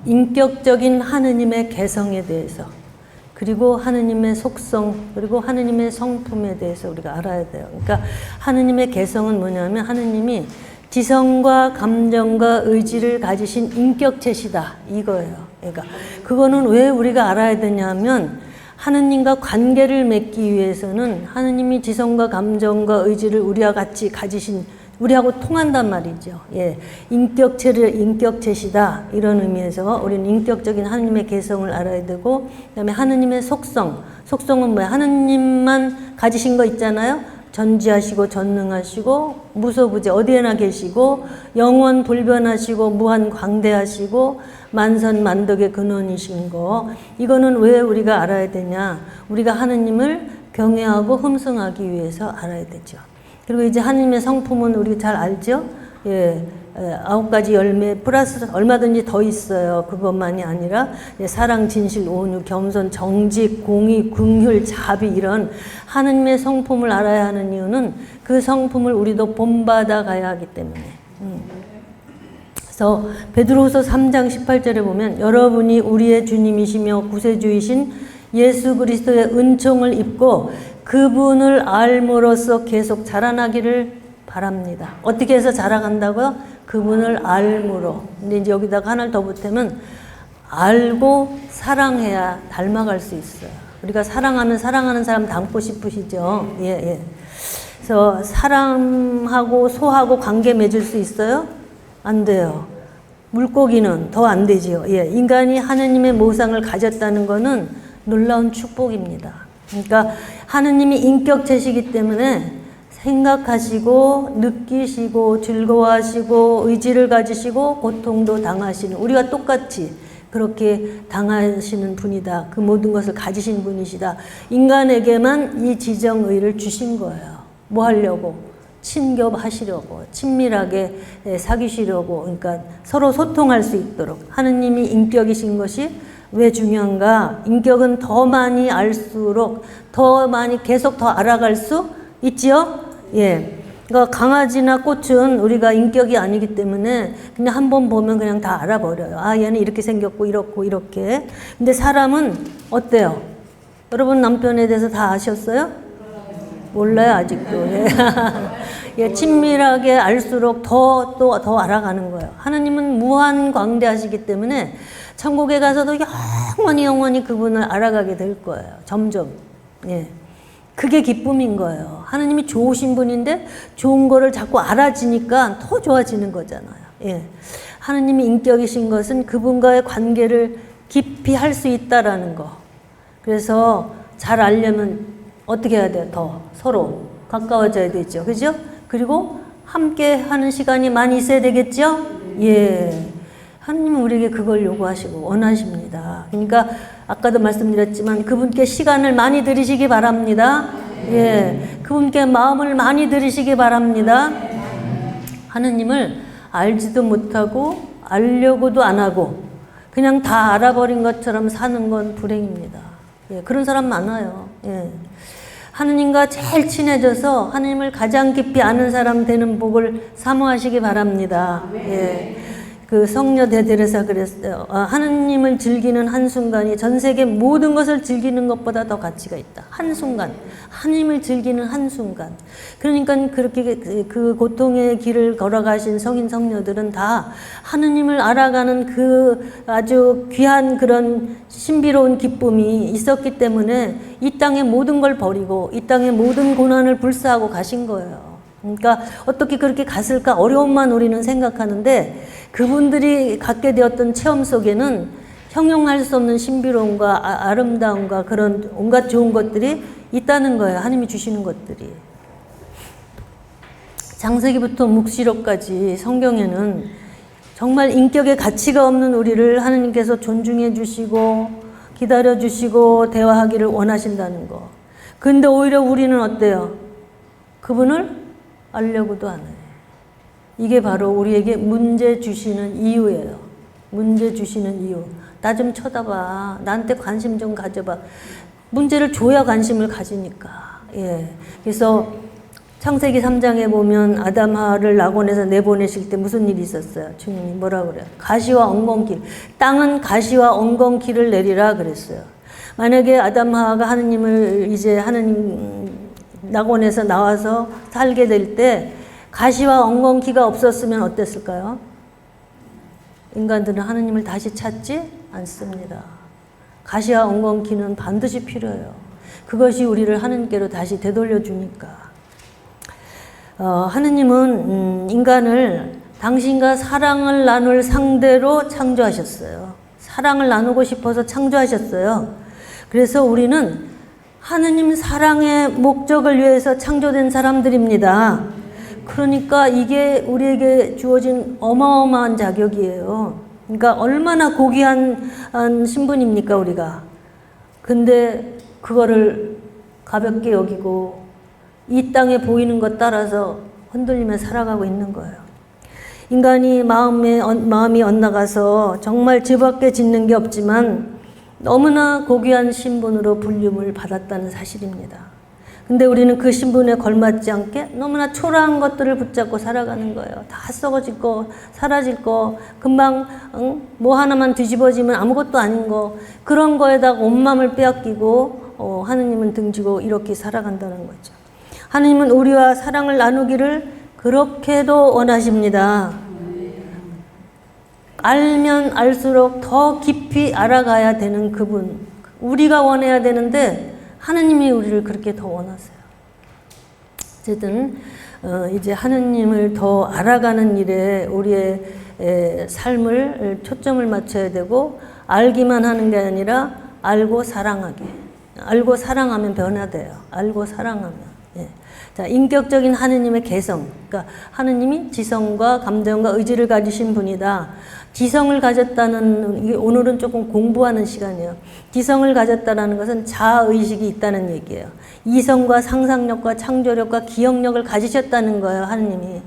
인격적인 하느님의 개성에 대해서, 그리고 하느님의 속성, 그리고 하느님의 성품에 대해서 우리가 알아야 돼요. 그러니까 하느님의 개성은 뭐냐면 하느님이 지성과 감정과 의지를 가지신 인격체시다 이거예요. 그러니까 그거는 왜 우리가 알아야 되냐면 하느님과 관계를 맺기 위해서는 하느님이 지성과 감정과 의지를 우리와 같이 가지신, 우리하고 통한단 말이죠. 예, 인격체시다 이런 의미에서 우리는 인격적인 하느님의 개성을 알아야 되고, 그다음에 하느님의 속성은 뭐야? 하느님만 가지신 거 있잖아요. 전지하시고 전능하시고 무소부재 어디에나 계시고 영원 불변하시고 무한 광대하시고 만선만덕의 근원이신 거, 이거는 왜 우리가 알아야 되냐? 우리가 하느님을 경외하고 흠숭하기 위해서 알아야 되죠. 그리고 이제 하느님의 성품은 우리 잘 알죠? 예, 9가지 열매 플러스 얼마든지 더 있어요. 그것만이 아니라 사랑, 진실, 온유, 겸손, 정직, 공의, 긍휼, 자비, 이런 하느님의 성품을 알아야 하는 이유는 그 성품을 우리도 본받아 가야 하기 때문에. 그래서 베드로후서 3장 18절에 보면 여러분이 우리의 주님이시며 구세주이신 예수 그리스도의 은총을 입고 그분을 알므로써 계속 자라나기를 바랍니다. 어떻게 해서 자라간다고요? 그분을 알므로. 근데 이제 여기다가 하나를 더 보태면 알고 사랑해야 닮아갈 수 있어요. 우리가 사랑하는 사람 닮고 싶으시죠? 예, 예. 그래서 사람하고 소하고 관계 맺을 수 있어요? 안 돼요. 물고기는 더 안 되지요. 예, 인간이 하느님의 모상을 가졌다는 것은 놀라운 축복입니다. 그러니까 하느님이 인격체시기 때문에 생각하시고 느끼시고 즐거워하시고 의지를 가지시고 고통도 당하시는, 우리가 똑같이 그렇게 당하시는 분이다. 그 모든 것을 가지신 분이시다. 인간에게만 이 지정의를 주신 거예요. 뭐 하려고? 친교하시려고, 친밀하게 사귀시려고, 그러니까 서로 소통할 수 있도록. 하느님이 인격이신 것이 왜 중요한가? 인격은 더 많이 알수록 더 많이 계속 더 알아갈 수 있지요? 예. 그러니까 강아지나 꽃은 우리가 인격이 아니기 때문에 그냥 한번 보면 그냥 다 알아버려요. 아, 얘는 이렇게 생겼고 이렇고 이렇게. 근데 사람은 어때요? 여러분 남편에 대해서 다 아셨어요? 몰라요, 아직도. 예. 예, 친밀하게 알수록 더 알아가는 거예요. 하나님은 무한 광대하시기 때문에 천국에 가서도 영원히 그분을 알아가게 될 거예요. 점점. 예. 그게 기쁨인 거예요. 하나님이 좋으신 분인데 좋은 거를 자꾸 알아지니까 더 좋아지는 거잖아요. 예. 하나님이 인격이신 것은 그분과의 관계를 깊이 할 수 있다라는 거. 그래서 잘 알려면 어떻게 해야 돼요? 더 서로 가까워져야 되죠. 그죠? 그리고 함께 하는 시간이 많이 있어야 되겠죠? 예. 하나님은 우리에게 그걸 요구하시고 원하십니다. 그러니까 아까도 말씀드렸지만 그분께 시간을 많이 들이시기 바랍니다. 예. 그분께 마음을 많이 들이시기 바랍니다. 하나님을 알지도 못하고 알려고도 안 하고 그냥 다 알아버린 것처럼 사는 건 불행입니다. 예. 그런 사람 많아요. 예. 하느님과 제일 친해져서 하느님을 가장 깊이 아는 사람 되는 복을 사모하시기 바랍니다. 예. 그 성녀 데데레사 그랬어요. 하느님을 즐기는 한순간이 전 세계 모든 것을 즐기는 것보다 더 가치가 있다. 한순간. 하느님을 즐기는 한순간. 그러니까 그렇게 그 고통의 길을 걸어가신 성인 성녀들은 다 하느님을 알아가는 그 아주 귀한 그런 신비로운 기쁨이 있었기 때문에 이 땅의 모든 걸 버리고 이 땅의 모든 고난을 불사하고 가신 거예요. 그러니까 어떻게 그렇게 갔을까 어려움만 우리는 생각하는데 그분들이 갖게 되었던 체험 속에는 형용할 수 없는 신비로움과 아름다움과 그런 온갖 좋은 것들이 있다는 거예요. 하나님이 주시는 것들이. 창세기부터 묵시록까지 성경에는 정말 인격의 가치가 없는 우리를 하나님께서 존중해 주시고 기다려 주시고 대화하기를 원하신다는 거. 근데 오히려 우리는 어때요? 그분을 알려고도 안 해요. 이게 바로 우리에게 문제 주시는 이유예요. 문제 주시는 이유. 나 좀 쳐다봐. 나한테 관심 좀 가져봐. 문제를 줘야 관심을 가지니까. 예. 그래서 창세기 3장에 보면 아담 하와를 낙원에서 내보내실 때 무슨 일이 있었어요? 주님이 뭐라 그래요? 가시와 엉겅퀴. 땅은 가시와 엉겅퀴를 내리라 그랬어요. 만약에 아담 하와가 하느님을 이제 하느님 낙원에서 나와서 살게 될 때 가시와 엉겅퀴가 없었으면 어땠을까요? 인간들은 하느님을 다시 찾지 않습니다. 가시와 엉겅퀴는 반드시 필요해요. 그것이 우리를 하느님께로 다시 되돌려 주니까. 하느님은 인간을 당신과 사랑을 나눌 상대로 창조하셨어요. 사랑을 나누고 싶어서 창조하셨어요. 그래서 우리는 하느님 사랑의 목적을 위해서 창조된 사람들입니다. 그러니까 이게 우리에게 주어진 어마어마한 자격이에요. 그러니까 얼마나 고귀한 신분입니까, 우리가. 근데 그거를 가볍게 여기고 이 땅에 보이는 것 따라서 흔들리며 살아가고 있는 거예요. 인간이 마음이 엇나가서 정말 죄밖에 짓는 게 없지만 너무나 고귀한 신분으로 불림을 받았다는 사실입니다. 근데 우리는 그 신분에 걸맞지 않게 너무나 초라한 것들을 붙잡고 살아가는 거예요. 다 썩어질 거, 사라질 거, 금방 뭐 하나만 뒤집어지면 아무것도 아닌 거, 그런 거에다가 온 마음을 빼앗기고 하느님은 등지고 이렇게 살아간다는 거죠. 하느님은 우리와 사랑을 나누기를 그렇게도 원하십니다. 알면 알수록 더 깊이 알아가야 되는 그분. 우리가 원해야 되는데 하느님이 우리를 그렇게 더 원하세요. 어쨌든 이제 하느님을 더 알아가는 일에 우리의 삶을 초점을 맞춰야 되고, 알기만 하는 게 아니라 알고 사랑하게. 알고 사랑하면 변화돼요. 알고 사랑하면. 예. 자, 인격적인 하느님의 개성. 그러니까 하느님이 지성과 감정과 의지를 가지신 분이다. 지성을 가졌다는, 이게 오늘은 조금 공부하는 시간이에요. 지성을 가졌다는 것은 자아의식이 있다는 얘기예요. 이성과 상상력과 창조력과 기억력을 가지셨다는 거예요, 하느님이.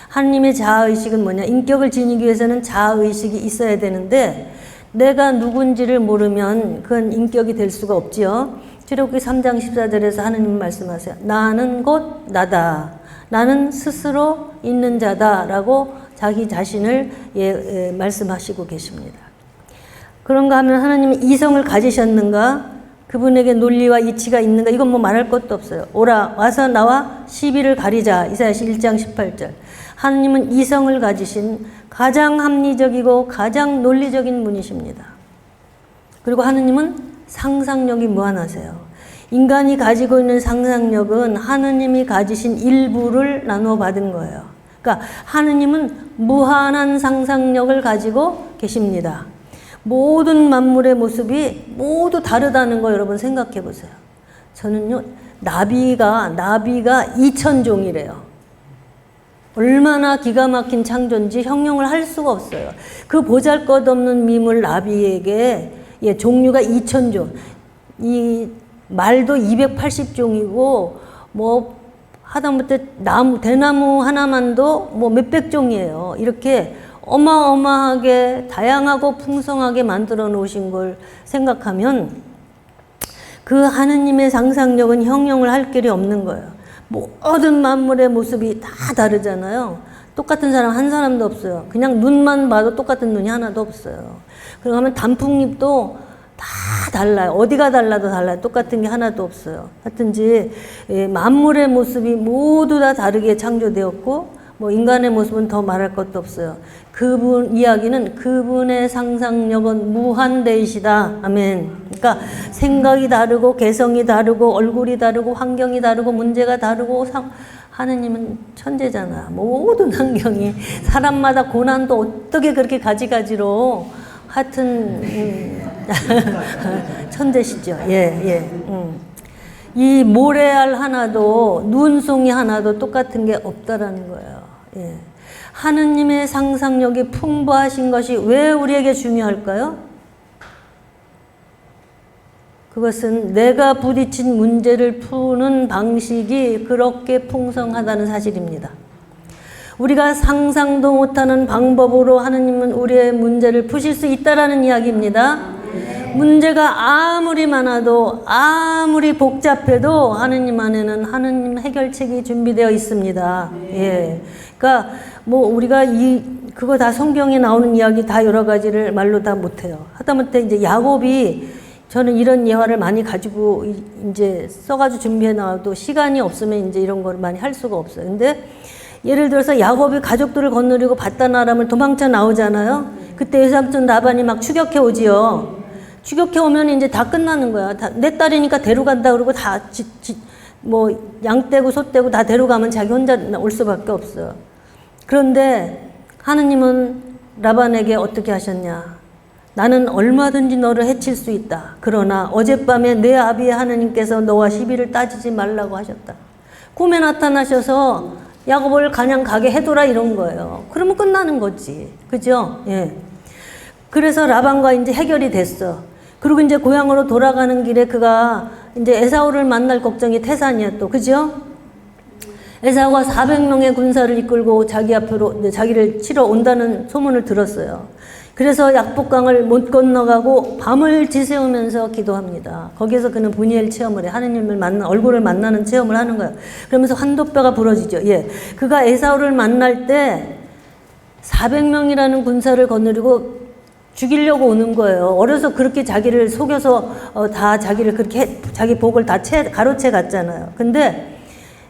하느님의 자아의식은 뭐냐? 인격을 지니기 위해서는 자아의식이 있어야 되는데 내가 누군지를 모르면 그건 인격이 될 수가 없지요. 출애굽기 3장 14절에서 하느님 말씀하세요. 나는 곧 나다. 나는 스스로 있는 자다. 라고 자기 자신을 말씀하시고 계십니다. 그런가 하면 하나님은 이성을 가지셨는가? 그분에게 논리와 이치가 있는가? 이건 뭐 말할 것도 없어요. 오라 와서 나와 시비를 가리자. 이사야서 1장 18절. 하나님은 이성을 가지신 가장 합리적이고 가장 논리적인 분이십니다. 그리고 하느님은 상상력이 무한하세요. 인간이 가지고 있는 상상력은 하느님이 가지신 일부를 나누어 받은 거예요. 그러니까 하느님은 무한한 상상력을 가지고 계십니다. 모든 만물의 모습이 모두 다르다는 거 여러분 생각해 보세요. 저는요, 나비가 2000종이래요. 얼마나 기가 막힌 창조인지 형용을 할 수가 없어요. 그 보잘것없는 미물 나비에게 종류가 2000종. 이 말도 280종이고 뭐 하다못해 대나무 하나만도 뭐 몇백 종이에요. 이렇게 어마어마하게 다양하고 풍성하게 만들어 놓으신 걸 생각하면 그 하느님의 상상력은 형용을 할 길이 없는 거예요. 모든 만물의 모습이 다 다르잖아요. 똑같은 사람 한 사람도 없어요. 그냥 눈만 봐도 똑같은 눈이 하나도 없어요. 그러면 단풍잎도 다 달라요. 어디가 달라도 달라요. 똑같은 게 하나도 없어요. 하여튼지 만물의 모습이 모두 다 다르게 창조되었고 뭐 인간의 모습은 더 말할 것도 없어요. 그분 이야기는 그분의 상상력은 무한대이시다. 아멘. 그러니까 생각이 다르고 개성이 다르고 얼굴이 다르고 환경이 다르고 문제가 다르고 하느님은 천재잖아. 모든 환경이 사람마다 고난도 어떻게 그렇게 가지가지로 하여튼 천재시죠. 이 모래알 하나도 눈송이 하나도 똑같은 게 없다라는 거예요. 하느님의 상상력이 풍부하신 것이 왜 우리에게 중요할까요? 그것은 내가 부딪힌 문제를 푸는 방식이 그렇게 풍성하다는 사실입니다. 우리가 상상도 못하는 방법으로 하느님은 우리의 문제를 푸실 수 있다라는 이야기입니다. 문제가 아무리 많아도 아무리 복잡해도 하느님 안에는 하느님 해결책이 준비되어 있습니다. 예. 그러니까 뭐 우리가 그거 다 성경에 나오는 이야기 다 여러 가지를 말로 다 못해요. 하다못해 이제 야곱이 저는 이런 예화를 많이 가지고 이제 써가지고 준비해 나와도 시간이 없으면 이제 이런 걸 많이 할 수가 없어요. 근데 예를 들어서 야곱이 가족들을 거느리고 바단 아람을 도망쳐 나오잖아요. 그때 외삼촌 라반이 막 추격해 오지요. 추격해 오면 이제 다 끝나는 거야. 내 딸이니까 데려간다 그러고 다 뭐 양 떼고 소 떼고 다 데려가면 자기 혼자 올 수밖에 없어요. 그런데 하느님은 라반에게 어떻게 하셨냐? 나는 얼마든지 너를 해칠 수 있다. 그러나 어젯밤에 내 아비의 하느님께서 너와 시비를 따지지 말라고 하셨다. 꿈에 나타나셔서 야곱을 그냥 가게 해둬라 이런 거예요. 그러면 끝나는 거지. 그죠? 예. 그래서 라반과 이제 해결이 됐어. 그리고 이제 고향으로 돌아가는 길에 그가 이제 에사우를 만날 걱정이 태산이야 또. 그죠? 에사우가 400명의 군사를 이끌고 자기 앞으로 자기를 치러 온다는 소문을 들었어요. 그래서 약복강을 못 건너가고 밤을 지새우면서 기도합니다. 거기에서 그는 분이엘 체험을 해. 하느님을 얼굴을 만나는 체험을 하는 거예요. 그러면서 환도뼈가 부러지죠. 예. 그가 에사우를 만날 때 400명이라는 군사를 거느리고 죽이려고 오는 거예요. 어려서 그렇게 자기를 속여서 다 자기를 그렇게 자기 복을 다 가로채 갔잖아요. 근데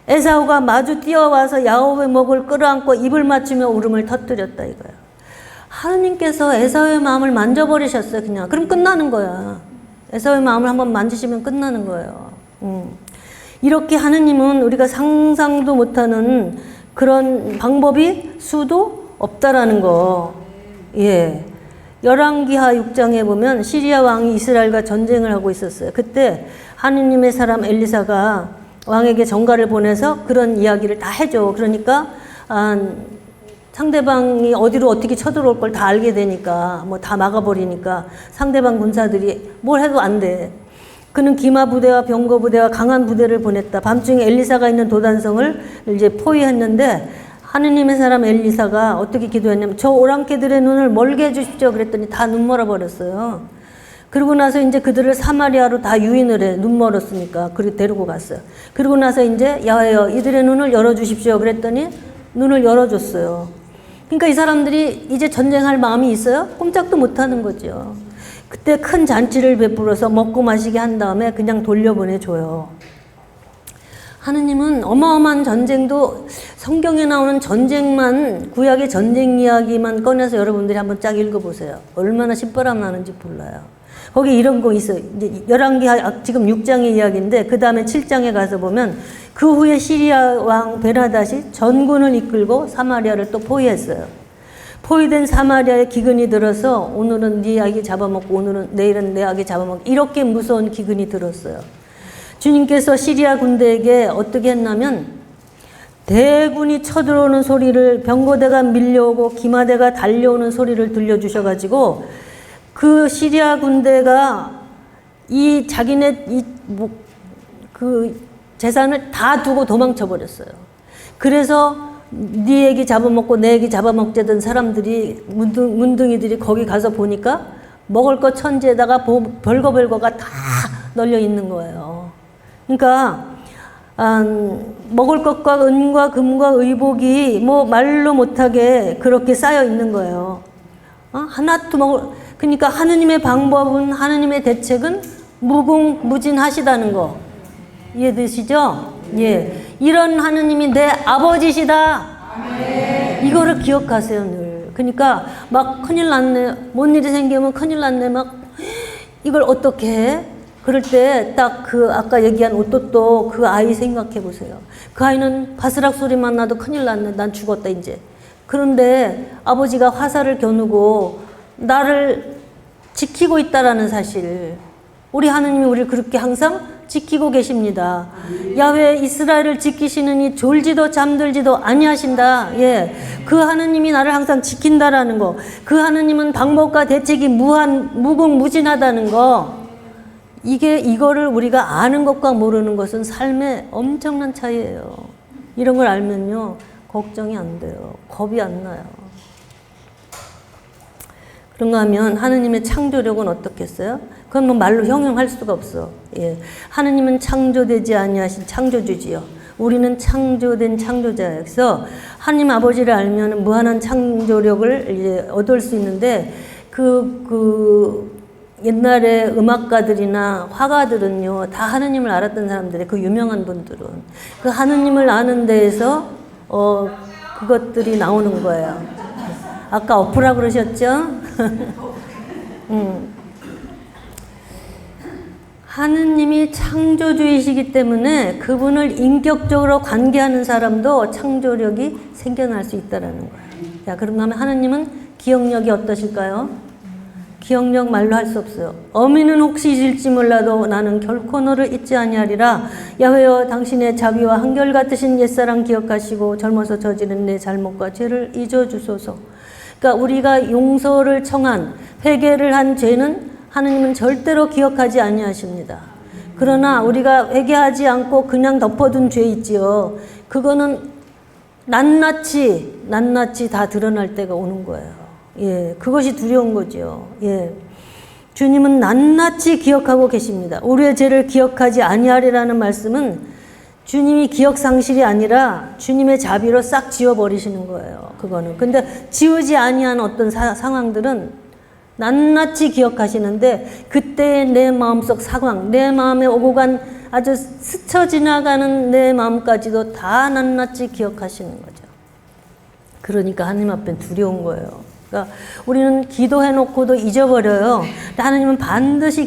에사우가 마주 뛰어와서 야곱의 목을 끌어안고 입을 맞추며 울음을 터뜨렸다 이거예요. 하느님께서 에사우의 마음을 만져버리셨어요. 그냥. 그럼 끝나는 거야. 에사우의 마음을 한번 만지시면 끝나는 거예요. 이렇게 하느님은 우리가 상상도 못하는 그런 방법이 수도 없다라는 거. 예. 열왕기하 6장에 보면 시리아 왕이 이스라엘과 전쟁을 하고 있었어요. 그때 하느님의 사람 엘리사가 왕에게 전가를 보내서 그런 이야기를 다 해줘. 그러니까 상대방이 어디로 어떻게 쳐들어올 걸 다 알게 되니까 뭐 다 막아버리니까 상대방 군사들이 뭘 해도 안 돼. 그는 기마 부대와 병거 부대와 강한 부대를 보냈다. 밤중에 엘리사가 있는 도단성을 이제 포위했는데 하느님의 사람 엘리사가 어떻게 기도했냐면 저 오랑캐들의 눈을 멀게 해주십시오. 그랬더니 다 눈 멀어버렸어요. 그러고 나서 이제 그들을 사마리아로 다 유인을 해. 눈 멀었으니까. 그리고 데리고 갔어요. 그러고 나서 이제 야훼여 이들의 눈을 열어주십시오. 그랬더니 눈을 열어줬어요. 그러니까 이 사람들이 이제 전쟁할 마음이 있어요? 꼼짝도 못하는 거죠. 그때 큰 잔치를 베풀어서 먹고 마시게 한 다음에 그냥 돌려보내줘요. 하느님은 어마어마한 전쟁도 성경에 나오는 전쟁만 구약의 전쟁 이야기만 꺼내서 여러분들이 한번 쫙 읽어보세요. 얼마나 신바람 나는지 몰라요. 거기 이런 거 있어요. 이제 열왕기하 지금 6장의 이야기인데 그 다음에 7장에 가서 보면 그 후에 시리아 왕 베나닷이 전군을 이끌고 사마리아를 또 포위했어요. 포위된 사마리아에 기근이 들어서 오늘은 네 아기 잡아먹고 내일은 내 아기 잡아먹고 이렇게 무서운 기근이 들었어요. 주님께서 시리아 군대에게 어떻게 했냐면 대군이 쳐들어오는 소리를 병거대가 밀려오고 기마대가 달려오는 소리를 들려주셔가지고 그 시리아 군대가 자기네 그 재산을 다 두고 도망쳐 버렸어요. 그래서 네 애기 잡아먹고 내 애기 잡아먹자던 사람들이 문둥이들이 거기 가서 보니까 먹을 것 천지에다가 별거가 다 널려 있는 거예요. 그러니까 먹을 것과 은과 금과 의복이 뭐 말로 못하게 그렇게 쌓여 있는 거예요. 하나도 그러니까 하느님의 방법은 하느님의 대책은 무궁무진하시다는 거 이해되시죠? 예, 이런 하느님이 내 아버지시다. 아멘. 이거를 기억하세요 늘. 그러니까 막 큰일 났네, 뭔 일이 생기면 큰일 났네, 막 이걸 어떻게 해? 그럴 때 딱 그 아까 얘기한 오또또 그 아이 생각해 보세요. 그 아이는 바스락 소리만 나도 큰일 났네, 난 죽었다 이제. 그런데 아버지가 화살을 겨누고 나를 지키고 있다라는 사실, 우리 하느님이 우리를 그렇게 항상 지키고 계십니다. 야훼 이스라엘을 지키시느니 졸지도 잠들지도 아니하신다. 예, 그 하느님이 나를 항상 지킨다라는 거, 그 하느님은 방법과 대책이 무궁무진하다는 거, 이거를 우리가 아는 것과 모르는 것은 삶의 엄청난 차이예요. 이런 걸 알면요 걱정이 안 돼요. 겁이 안 나요. 그런가 하면 하느님의 창조력은 어떻겠어요? 그건 뭐 말로 형용할 수가 없어. 예. 하느님은 창조되지 아니하신 창조주지요. 우리는 창조된 창조자예요. 그래서 하나님 아버지를 알면 무한한 창조력을 이제 얻을 수 있는데 옛날에 음악가들이나 화가들은요, 다 하느님을 알았던 사람들의 그 유명한 분들은 그 하느님을 아는 데에서 그것들이 나오는 거예요. 아까 어프라 그러셨죠? 하느님이 창조주이시기 때문에 그분을 인격적으로 관계하는 사람도 창조력이 생겨날 수 있다는 거예요. 자, 그런가 하면 하느님은 기억력이 어떠실까요? 기억력 말로 할 수 없어요. 어미는 혹시 잊을지 몰라도 나는 결코 너를 잊지 아니하리라. 야훼여 당신의 자비와 한결같으신 옛사랑 기억하시고 젊어서 저지른 내 잘못과 죄를 잊어주소서. 그러니까 우리가 용서를 청한 회개를 한 죄는 하느님은 절대로 기억하지 아니하십니다. 그러나 우리가 회개하지 않고 그냥 덮어둔 죄 있지요. 그거는 낱낱이 다 드러날 때가 오는 거예요. 예, 그것이 두려운 거죠. 예. 주님은 낱낱이 기억하고 계십니다. 우리의 죄를 기억하지 아니하리라는 말씀은 주님이 기억 상실이 아니라 주님의 자비로 싹 지워버리시는 거예요. 그거는. 근데 지우지 아니한 어떤 상황들은 낱낱이 기억하시는데 그때의 내 마음속 상황, 내 마음에 오고 간 아주 스쳐 지나가는 내 마음까지도 다 낱낱이 기억하시는 거죠. 그러니까 하나님 앞엔 두려운 거예요. 그러니까 우리는 기도해놓고도 잊어버려요. 하나님은 반드시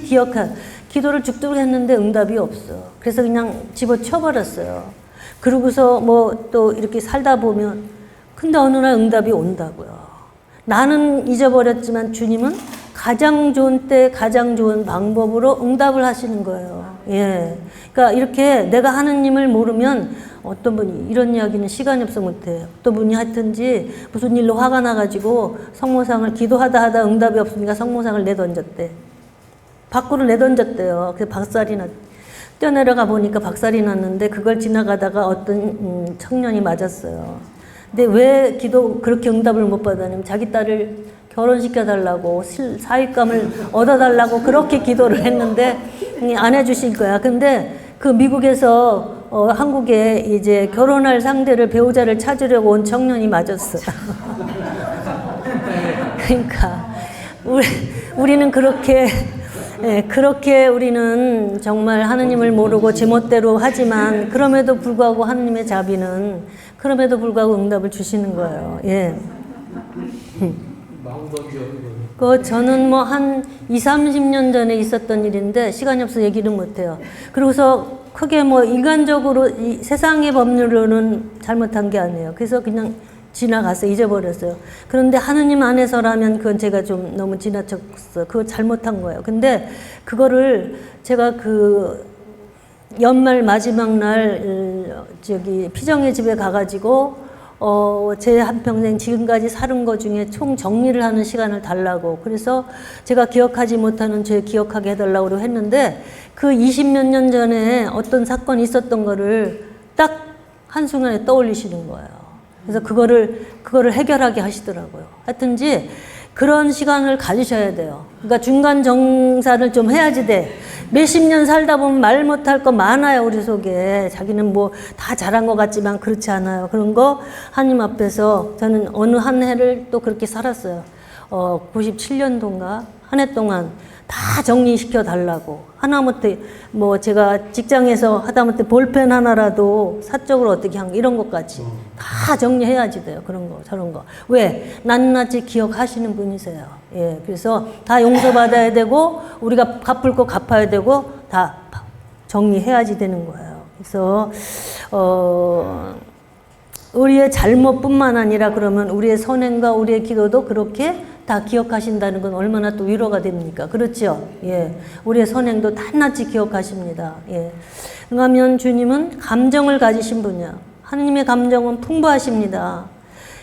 기도를 죽도록 했는데 응답이 없어. 그래서 그냥 집어쳐버렸어요. 그러고서 뭐 또 이렇게 살다 보면 근데 어느 날 응답이 온다고요. 나는 잊어버렸지만 주님은 가장 좋은 때 가장 좋은 방법으로 응답을 하시는 거예요. 예. 그러니까 이렇게 내가 하느님을 모르면 어떤 분이 이런 이야기는 시간이 없어 못해요. 어떤 분이 하여튼지 무슨 일로 화가 나가지고 성모상을 기도하다 응답이 없으니까 성모상을 내던졌대. 밖으로 내던졌대요. 그래서 박살이 뛰어내려가 보니까 박살이 났는데 그걸 지나가다가 어떤 청년이 맞았어요. 근데 왜 그렇게 응답을 못 받았냐면 자기 딸을 결혼시켜달라고 사윗감을 얻어달라고 그렇게 기도를 했는데 안 해주실 거야. 근데 그 미국에서 한국에 이제 결혼할 상대를 배우자를 찾으려고 온 청년이 맞았어. 그러니까 우리는 그렇게 우리는 정말 하느님을 모르고 제멋대로 하지만 그럼에도 불구하고 하느님의 자비는 그럼에도 불구하고 응답을 주시는 거예요. 예. 저는 뭐 한 20-30년 전에 있었던 일인데 시간이 없어서 얘기를 못해요. 그러고서 크게 뭐 인간적으로 이 세상의 법률로는 잘못한 게 아니에요. 그래서 그냥 지나갔어요. 잊어버렸어요. 그런데 하느님 안에서라면 그건 제가 좀 너무 지나쳤어. 그거 잘못한 거예요. 근데 그거를 제가 연말 마지막 날 피정의 집에 가가지고 제 한평생 지금까지 살은 것 중에 총 정리를 하는 시간을 달라고. 그래서 제가 기억하지 못하는 죄 기억하게 해달라고 했는데 그 20몇 년 전에 어떤 사건이 있었던 거를 딱 한순간에 떠올리시는 거예요. 그래서 그거를 해결하게 하시더라고요. 하여튼지 그런 시간을 가지셔야 돼요. 그러니까 중간 정사를 좀 해야지 돼. 몇십 년 살다 보면 말 못할 거 많아요, 우리 속에. 자기는 뭐 다 잘한 것 같지만 그렇지 않아요. 그런 거 하나님 앞에서 저는 어느 한 해를 또 그렇게 살았어요. 97년도인가 한 해 동안 다 정리시켜 달라고. 하다못해 뭐 제가 직장에서 하다못해 볼펜 하나라도 사적으로 어떻게 한 거 이런 것까지 다 정리해야지 돼요. 그런 거 저런 거. 왜? 낱낱이 기억하시는 분이세요. 예, 그래서 다 용서받아야 되고 우리가 갚을 거 갚아야 되고 다 정리해야지 되는 거예요. 그래서 우리의 잘못뿐만 아니라 그러면 우리의 선행과 우리의 기도도 그렇게 다 기억하신다는 건 얼마나 또 위로가 됩니까? 그렇죠? 예. 우리의 선행도 낱낱이 기억하십니다. 예. 그러면 주님은 감정을 가지신 분이야. 하느님의 감정은 풍부하십니다.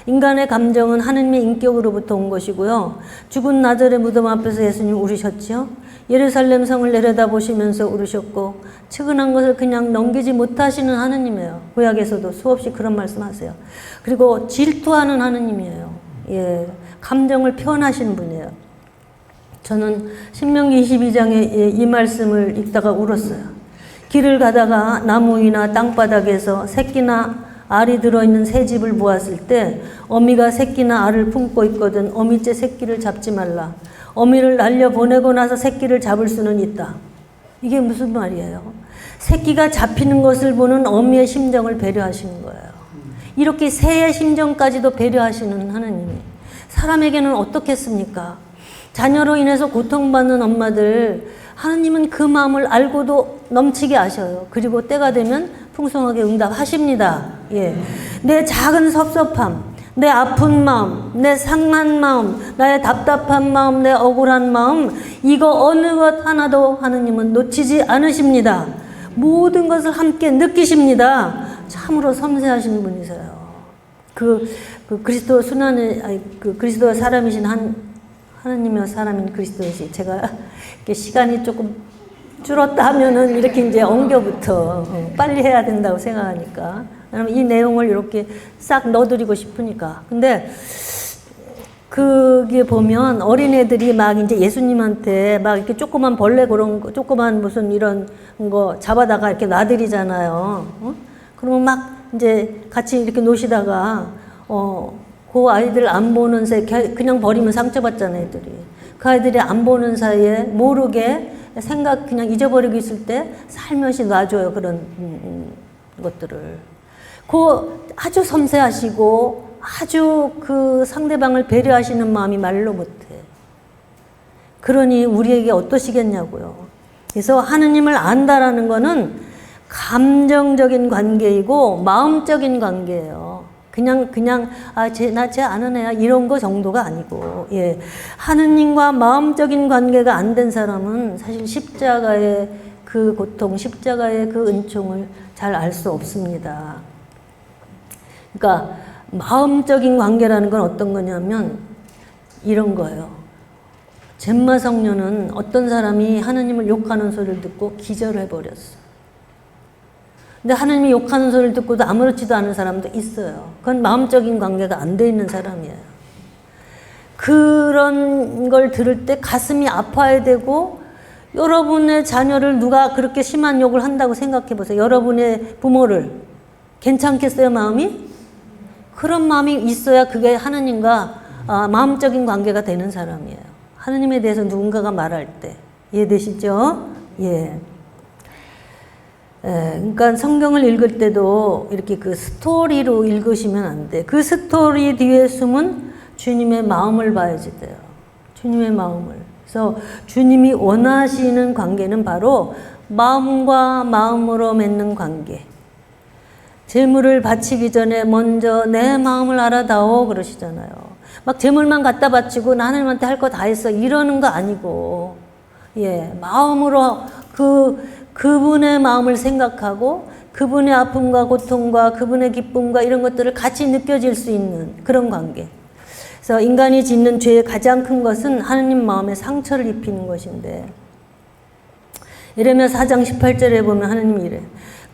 인간의 감정은 하느님의 인격으로부터 온 것이고요. 죽은 나절의 무덤 앞에서 예수님 울으셨죠? 예루살렘 성을 내려다보시면서 울으셨고 측은한 것을 그냥 넘기지 못하시는 하느님이에요. 구약에서도 수없이 그런 말씀하세요. 그리고 질투하는 하느님이에요. 예, 감정을 표현하시는 분이에요. 저는 신명기 22장의 이 말씀을 읽다가 울었어요. 길을 가다가 나무 위나 땅바닥에서 새끼나 알이 들어있는 새집을 보았을 때 어미가 새끼나 알을 품고 있거든 어미째 새끼를 잡지 말라. 어미를 날려보내고 나서 새끼를 잡을 수는 있다. 이게 무슨 말이에요? 새끼가 잡히는 것을 보는 어미의 심정을 배려하시는 거예요. 이렇게 새의 심정까지도 배려하시는 하나님이 사람에게는 어떻겠습니까? 자녀로 인해서 고통받는 엄마들, 하나님은 그 마음을 알고도 넘치게 아셔요. 그리고 때가 되면 풍성하게 응답하십니다. 예. 내 작은 섭섭함, 내 아픈 마음, 내 상한 마음, 나의 답답한 마음, 내 억울한 마음, 이거 어느 것 하나도 하나님은 놓치지 않으십니다. 모든 것을 함께 느끼십니다. 참으로 섬세하신 분이세요. 그리스도 순환의, 그리스도의 사람이신 하나님의 사람인 그리스도이시. 제가 이렇게 시간이 조금 줄었다 하면은 이렇게 이제 엉겨부터 빨리 해야 된다고 생각하니까. 왜냐면 이 내용을 이렇게 싹 넣어드리고 싶으니까. 근데 그게 보면 어린애들이 막 이제 예수님한테 막 이렇게 조그만 벌레 그런 거, 조그만 무슨 이런 거 잡아다가 이렇게 놔드리잖아요. 그러면 막 이제 같이 이렇게 노시다가, 그 아이들 안 보는 사이에 그냥 버리면 상처받잖아요, 애들이. 그 아이들이 안 보는 사이에 모르게 생각 그냥 잊어버리고 있을 때 살며시 놔줘요, 그런 것들을. 아주 섬세하시고 아주 그 상대방을 배려하시는 마음이 말로 못해. 그러니 우리에게 어떠시겠냐고요. 그래서 하느님을 안다라는 거는 감정적인 관계이고 마음적인 관계예요. 그냥 나 쟤 아는 애야 이런 거 정도가 아니고, 예. 하느님과 마음적인 관계가 안 된 사람은 사실 십자가의 그 고통, 십자가의 그 은총을 잘 알 수 없습니다. 그러니까 마음적인 관계라는 건 어떤 거냐면 이런 거예요. 젬마 성녀는 어떤 사람이 하느님을 욕하는 소리를 듣고 기절해버렸어. 근데 하나님이 욕하는 소리를 듣고도 아무렇지도 않은 사람도 있어요. 그건 마음적인 관계가 안 돼 있는 사람이에요. 그런 걸 들을 때 가슴이 아파야 되고, 여러분의 자녀를 누가 그렇게 심한 욕을 한다고 생각해 보세요. 여러분의 부모를. 괜찮겠어요, 마음이? 그런 마음이 있어야 그게 하나님과 마음적인 관계가 되는 사람이에요. 하나님에 대해서 누군가가 말할 때. 이해되시죠? 예. 그러니까 성경을 읽을 때도 이렇게 그 스토리로 읽으시면 안 돼. 그 스토리 뒤에 숨은 주님의 마음을 봐야지 돼요. 주님의 마음을. 그래서 주님이 원하시는 관계는 바로 마음과 마음으로 맺는 관계. 재물을 바치기 전에 먼저 내 마음을 알아다오 그러시잖아요. 막 재물만 갖다 바치고 나 하나님한테 할 거 다 했어 이러는 거 아니고, 예, 마음으로 그분의 마음을 생각하고 그분의 아픔과 고통과 그분의 기쁨과 이런 것들을 같이 느껴질 수 있는 그런 관계. 그래서 인간이 짓는 죄의 가장 큰 것은 하느님 마음에 상처를 입히는 것인데, 예레미야 4장 18절에 보면 하느님이 이래.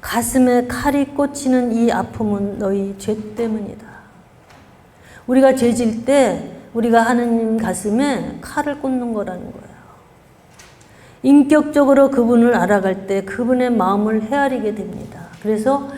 가슴에 칼이 꽂히는 이 아픔은 너희 죄 때문이다. 우리가 죄질 때 우리가 하느님 가슴에 칼을 꽂는 거라는 거예요. 인격적으로 그분을 알아갈 때 그분의 마음을 헤아리게 됩니다. 그래서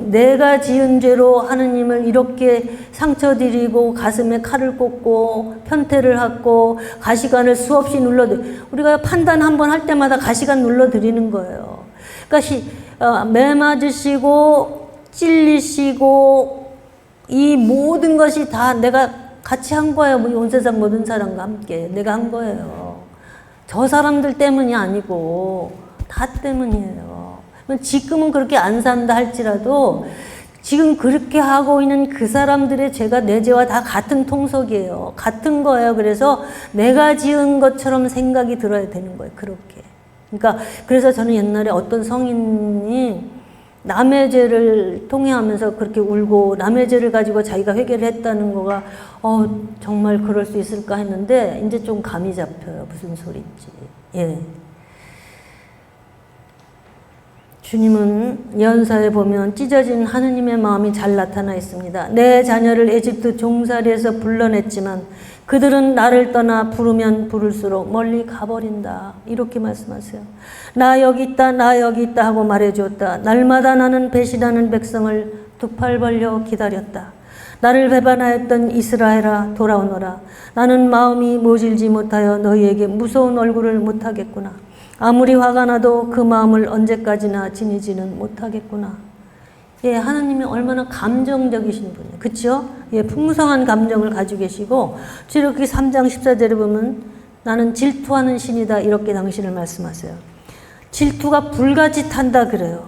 내가 지은 죄로 하느님을 이렇게 상처드리고 가슴에 칼을 꽂고 편태를 하고 가시관을 수없이 우리가 판단 한번 할 때마다 가시관 눌러드리는 거예요. 그러니까 매 맞으시고 찔리시고 이 모든 것이 다 내가 같이 한 거예요. 온 세상 모든 사람과 함께 내가 한 거예요. 저 사람들 때문이 아니고 다 때문이에요. 지금은 그렇게 안 산다 할지라도 지금 그렇게 하고 있는 그 사람들의 죄가 내 죄와 다 같은 통속이에요. 같은 거예요. 그래서 내가 지은 것처럼 생각이 들어야 되는 거예요. 그렇게. 그러니까 그래서 저는 옛날에 어떤 성인이 남의 죄를 통회하면서 그렇게 울고 남의 죄를 가지고 자기가 회개를 했다는 거가 정말 그럴 수 있을까 했는데 이제 좀 감이 잡혀요. 무슨 소리인지. 예. 주님은 예언서에 보면 찢어진 하느님의 마음이 잘 나타나 있습니다. 내 자녀를 에집트 종살이에서 불러냈지만 그들은 나를 떠나 부르면 부를수록 멀리 가버린다. 이렇게 말씀하세요. 나 여기 있다, 나 여기 있다 하고 말해주었다. 날마다 나는 배신하는 백성을 두 팔 벌려 기다렸다. 나를 배반하였던 이스라엘아 돌아오너라. 나는 마음이 모질지 못하여 너희에게 무서운 얼굴을 못하겠구나. 아무리 화가 나도 그 마음을 언제까지나 지니지는 못하겠구나. 예, 하나님이 얼마나 감정적이신 분이에요. 그쵸? 예, 풍성한 감정을 가지고 계시고, 출애굽기 3장 14절에 보면 나는 질투하는 신이다. 이렇게 당신을 말씀하세요. 질투가 불같이 탄다 그래요.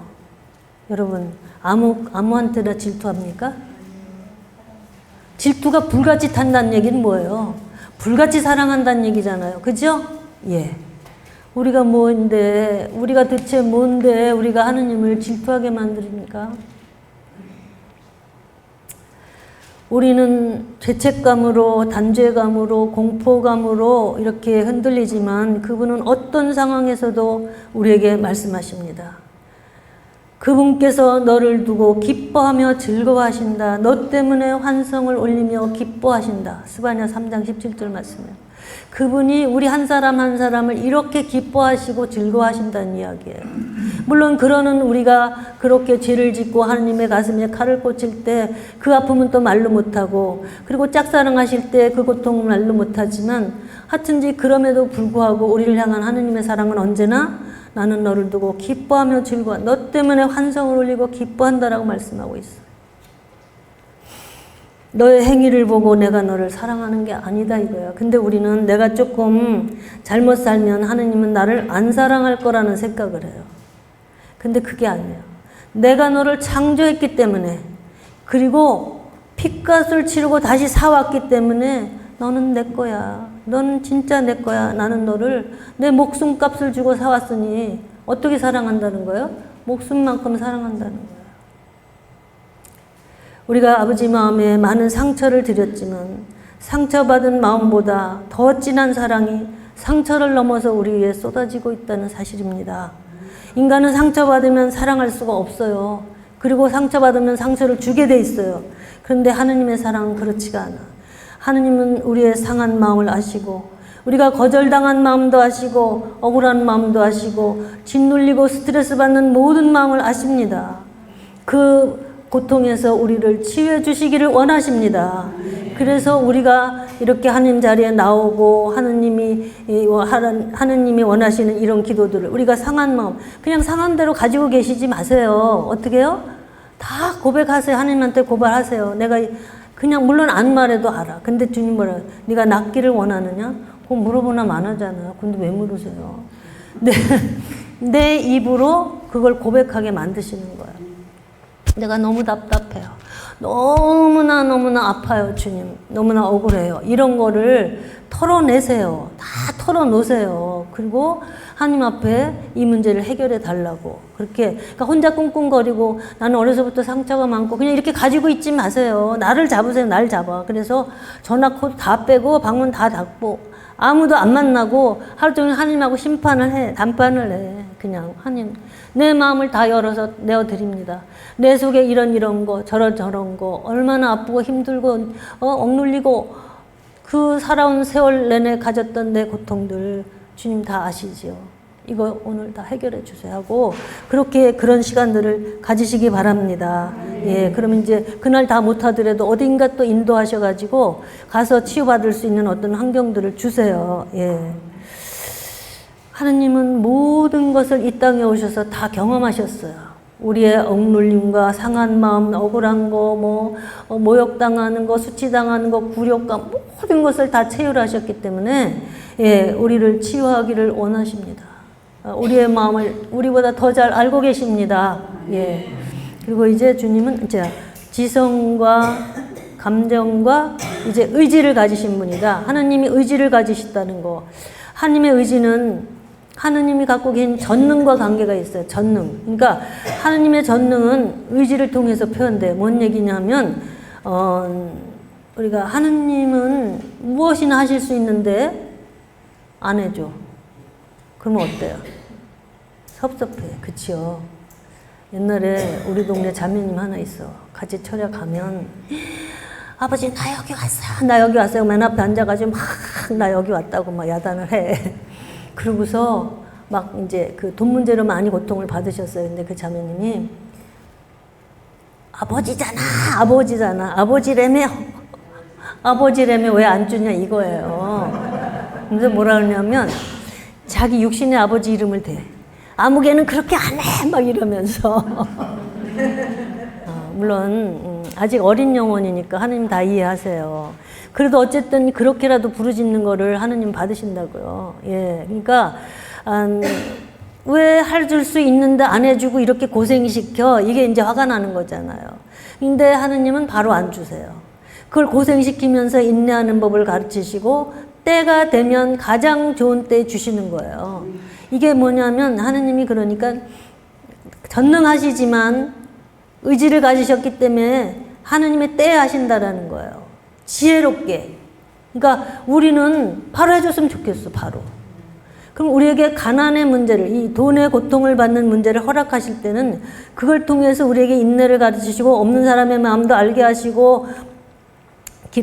여러분, 아무한테나 질투합니까? 질투가 불같이 탄다는 얘기는 뭐예요? 불같이 사랑한다는 얘기잖아요. 그죠? 예. 우리가 뭔데, 우리가 대체 뭔데 우리가 하느님을 질투하게 만드니까? 우리는 죄책감으로, 단죄감으로, 공포감으로 이렇게 흔들리지만 그분은 어떤 상황에서도 우리에게 말씀하십니다. 그분께서 너를 두고 기뻐하며 즐거워하신다. 너 때문에 환성을 올리며 기뻐하신다. 스바냐 3장 17절 말씀이에요. 그분이 우리 한 사람 한 사람을 이렇게 기뻐하시고 즐거워하신다는 이야기예요. 물론 그러는 우리가 그렇게 죄를 짓고 하나님의 가슴에 칼을 꽂힐 때 그 아픔은 또 말로 못하고, 그리고 짝사랑하실 때 그 고통은 말로 못하지만, 하여튼지 그럼에도 불구하고 우리를 향한 하나님의 사랑은 언제나 나는 너를 두고 기뻐하며 즐거워, 너 때문에 환성을 올리고 기뻐한다라고 말씀하고 있어. 너의 행위를 보고 내가 너를 사랑하는 게 아니다 이거야. 근데 우리는 내가 조금 잘못 살면 하느님은 나를 안 사랑할 거라는 생각을 해요. 근데 그게 아니에요. 내가 너를 창조했기 때문에, 그리고 핏값을 치르고 다시 사왔기 때문에 너는 내 거야. 너는 진짜 내 거야. 나는 너를 내 목숨값을 주고 사왔으니 어떻게 사랑한다는 거예요? 목숨만큼 사랑한다는 거예요. 우리가 아버지 마음에 많은 상처를 드렸지만 상처받은 마음보다 더 진한 사랑이 상처를 넘어서 우리 위에 쏟아지고 있다는 사실입니다. 인간은 상처받으면 사랑할 수가 없어요. 그리고 상처받으면 상처를 주게 돼 있어요. 그런데 하느님의 사랑은 그렇지가 않아. 하느님은 우리의 상한 마음을 아시고, 우리가 거절당한 마음도 아시고, 억울한 마음도 아시고, 짓눌리고 스트레스 받는 모든 마음을 아십니다. 그 고통에서 우리를 치유해 주시기를 원하십니다. 그래서 우리가 이렇게 하나님 자리에 나오고 하느님이 원하시는 이런 기도들을, 우리가 상한 마음, 그냥 상한 대로 가지고 계시지 마세요. 어떻게 해요? 다 고백하세요. 하나님한테 고발하세요. 내가 그냥 물론 안 말해도 알아. 근데 주님 뭐라, 네가 낫기를 원하느냐? 그거 물어보나 마나잖아요. 근데 왜 물으세요? 내 입으로 그걸 고백하게 만드시는 거예요. 내가 너무 답답해요. 너무나 아파요, 주님. 너무나 억울해요. 이런 거를 털어내세요. 다 털어놓으세요. 그리고 하나님 앞에 이 문제를 해결해 달라고. 그러니까 혼자 꿍꿍거리고 나는 어려서부터 상처가 많고 그냥 이렇게 가지고 있지 마세요. 나를 잡으세요. 날 잡아. 그래서 전화 코드 다 빼고 방문 다 닫고 아무도 안 만나고 하루 종일 하나님하고 심판을 해. 담판을 해. 그냥 하나님, 내 마음을 다 열어서 내어드립니다. 내 속에 이런 거 저런 거 얼마나 아프고 힘들고 억눌리고 그 살아온 세월 내내 가졌던 내 고통들 주님 다 아시지요. 이거 오늘 다 해결해 주세요 하고 그런 시간들을 가지시기 바랍니다. 예, 그러면 이제 그날 다 못하더라도 어딘가 또 인도하셔가지고 가서 치유받을 수 있는 어떤 환경들을 주세요. 예. 하느님은 모든 것을 이 땅에 오셔서 다 경험하셨어요. 우리의 억눌림과 상한 마음, 억울한 거, 모욕당하는 거, 수치당하는 거, 굴욕감, 모든 것을 다 체휼하셨기 때문에, 예, 우리를 치유하기를 원하십니다. 우리의 마음을 우리보다 더 잘 알고 계십니다. 예. 그리고 이제 주님은 이제 지성과 감정과 이제 의지를 가지신 분이다. 하나님이 의지를 가지셨다는 거. 하나님의 의지는 하느님이 갖고 계신 전능과 관계가 있어요. 전능. 그러니까 하느님의 전능은 의지를 통해서 표현돼요. 뭔 얘기냐면 우리가 하느님은 무엇이나 하실 수 있는데 안 해줘. 그러면 어때요? 섭섭해. 그치요? 옛날에 우리 동네 자매님 하나 있어. 같이 철야 가면 아버지 나 여기 왔어요. 나 여기 왔어요. 맨 앞에 앉아가지고 막 나 여기 왔다고 막 야단을 해. 그러고서 막 이제 그 돈 문제로 많이 고통을 받으셨어요. 근데 그 자매님이 아버지잖아. 아버지라며 왜 안 주냐 이거예요. 근데 뭐라 그러냐면 자기 육신의 아버지 이름을 대. 아무개는 그렇게 안 해! 막 이러면서. 물론 아직 어린 영혼이니까 하느님 다 이해하세요. 그래도 어쨌든 그렇게라도 부르짖는 거를 하느님 받으신다고요. 예, 그러니까 왜 해줄 수 있는데 안 해주고 이렇게 고생시켜? 이게 이제 화가 나는 거잖아요. 근데 하느님은 바로 안 주세요. 그걸 고생시키면서 인내하는 법을 가르치시고 때가 되면 가장 좋은 때에 주시는 거예요. 이게 뭐냐면 하느님이 그러니까 전능하시지만 의지를 가지셨기 때문에 하느님의 때에 하신다라는 거예요. 지혜롭게. 그러니까 우리는 바로 해줬으면 좋겠어, 바로. 그럼 우리에게 가난의 문제를, 이 돈의 고통을 받는 문제를 허락하실 때는 그걸 통해서 우리에게 인내를 가르치시고 없는 사람의 마음도 알게 하시고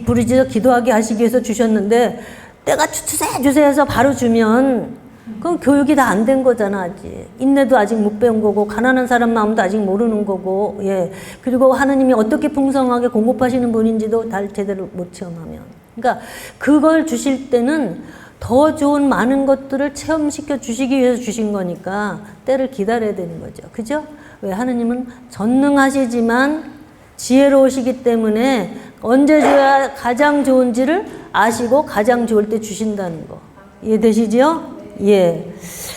부르짖어 기도하게 하시기 위해서 주셨는데 때가 주세요 해서 바로 주면 그건 교육이 다 안 된 거잖아, 아직. 인내도 아직 못 배운 거고, 가난한 사람 마음도 아직 모르는 거고, 예. 그리고 하느님이 어떻게 풍성하게 공급하시는 분인지도 다 제대로 못 체험하면. 그러니까 그걸 주실 때는 더 좋은 많은 것들을 체험시켜 주시기 위해서 주신 거니까 때를 기다려야 되는 거죠. 그죠? 왜 하느님은 전능하시지만 지혜로우시기 때문에 언제 줘야 가장 좋은지를 아시고 가장 좋을 때 주신다는 거. 이해되시죠? 예.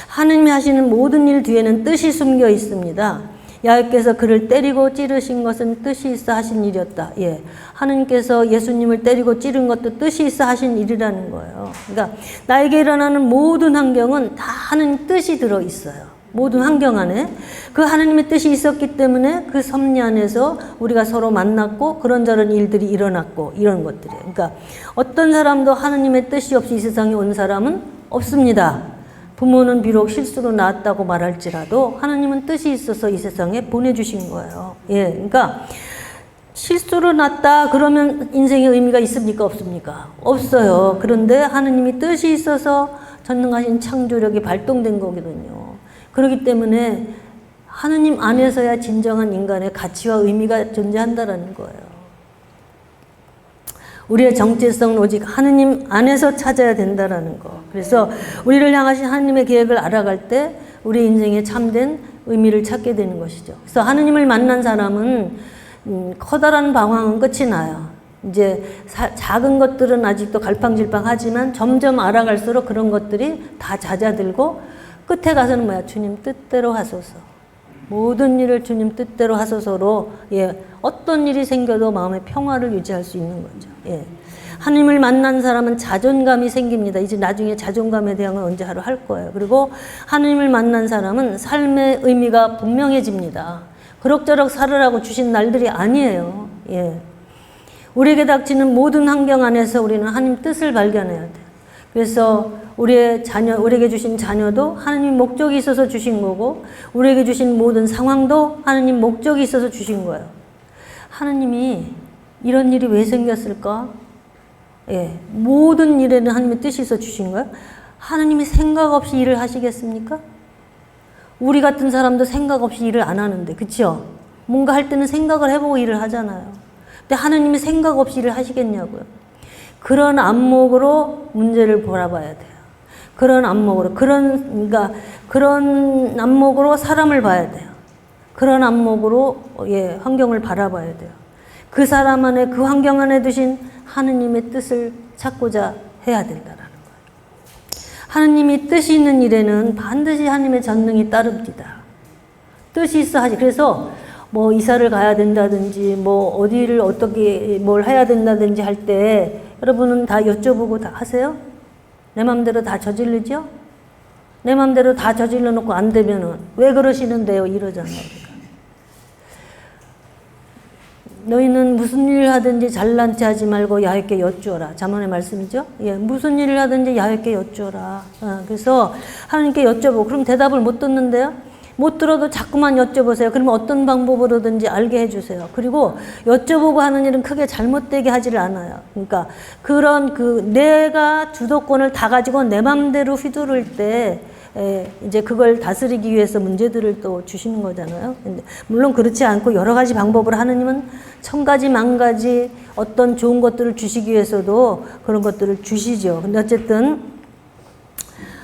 하느님이 하시는 모든 일 뒤에는 뜻이 숨겨 있습니다. 야훼께서 그를 때리고 찌르신 것은 뜻이 있어 하신 일이었다. 예. 하느님께서 예수님을 때리고 찌른 것도 뜻이 있어 하신 일이라는 거예요. 그러니까 나에게 일어나는 모든 환경은 다 하느님 뜻이 들어 있어요. 모든 환경 안에 그 하느님의 뜻이 있었기 때문에 그 섭리 안에서 우리가 서로 만났고 그런저런 일들이 일어났고 이런 것들이에요. 그러니까 어떤 사람도 하느님의 뜻이 없이 이 세상에 온 사람은 없습니다. 부모는 비록 실수로 낳았다고 말할지라도 하나님은 뜻이 있어서 이 세상에 보내주신 거예요. 예, 그러니까 실수로 낳았다 그러면 인생의 의미가 있습니까? 없습니까? 없어요. 그런데 하나님이 뜻이 있어서 전능하신 창조력이 발동된 거거든요. 그렇기 때문에 하나님 안에서야 진정한 인간의 가치와 의미가 존재한다는 거예요. 우리의 정체성은 오직 하느님 안에서 찾아야 된다라는 거. 그래서 우리를 향하신 하느님의 계획을 알아갈 때 우리 인생의 참된 의미를 찾게 되는 것이죠. 그래서 하느님을 만난 사람은 커다란 방황은 끝이 나요. 이제 작은 것들은 아직도 갈팡질팡하지만 점점 알아갈수록 그런 것들이 다 잦아들고 끝에 가서는 뭐야? 주님 뜻대로 하소서. 모든 일을 주님 뜻대로 하소서로 예, 어떤 일이 생겨도 마음의 평화를 유지할 수 있는 거죠. 예. 하나님을 만난 사람은 자존감이 생깁니다. 이제 나중에 자존감에 대한 건 언제 하루 할 거예요. 그리고 하나님을 만난 사람은 삶의 의미가 분명해집니다. 그럭저럭 살으라고 주신 날들이 아니에요. 예. 우리에게 닥치는 모든 환경 안에서 우리는 하나님 뜻을 발견해야 돼요. 그래서 우리의 자녀, 우리에게 주신 자녀도 하나님 목적이 있어서 주신 거고, 우리에게 주신 모든 상황도 하나님 목적이 있어서 주신 거예요. 하나님이 이런 일이 왜 생겼을까? 예, 모든 일에는 하나님의 뜻이 있어 주신 거예요. 하나님이 생각 없이 일을 하시겠습니까? 우리 같은 사람도 생각 없이 일을 안 하는데, 그렇죠? 뭔가 할 때는 생각을 해보고 일을 하잖아요. 근데 하나님이 생각 없이 일을 하시겠냐고요. 그런 안목으로 문제를 바라봐야 돼요. 그런 안목으로, 그러니까 그런 안목으로 사람을 봐야 돼요. 그런 안목으로 예, 환경을 바라봐야 돼요. 그 사람 안에, 그 환경 안에 두신 하느님의 뜻을 찾고자 해야 된다라는 거예요. 하느님이 뜻이 있는 일에는 반드시 하느님의 전능이 따릅니다. 뜻이 있어 하지. 그래서 뭐 이사를 가야 된다든지 뭐 어디를 어떻게 뭘 해야 된다든지 할 때 여러분은 다 여쭤보고 다 하세요? 내 맘대로 다 저지르죠? 내 맘대로 다 저질러 놓고 안 되면은 왜 그러시는데요? 이러잖아요. 우리가. 너희는 무슨 일을 하든지 잘난 체 하지 말고 야훼께 여쭈어라. 잠언의 말씀이죠? 예, 무슨 일을 하든지 야훼께 여쭈어라. 그래서 하나님께 여쭤보고 그럼 대답을 못 듣는데요? 못 들어도 자꾸만 여쭤보세요. 그러면 어떤 방법으로든지 알게 해주세요. 그리고 여쭤보고 하는 일은 크게 잘못되게 하지를 않아요. 그러니까 그런 내가 주도권을 다 가지고 내 맘대로 휘두를 때 이제 그걸 다스리기 위해서 문제들을 또 주시는 거잖아요. 근데 물론 그렇지 않고 여러 가지 방법으로 하느님은 천 가지 만 가지 어떤 좋은 것들을 주시기 위해서도 그런 것들을 주시죠. 근데 어쨌든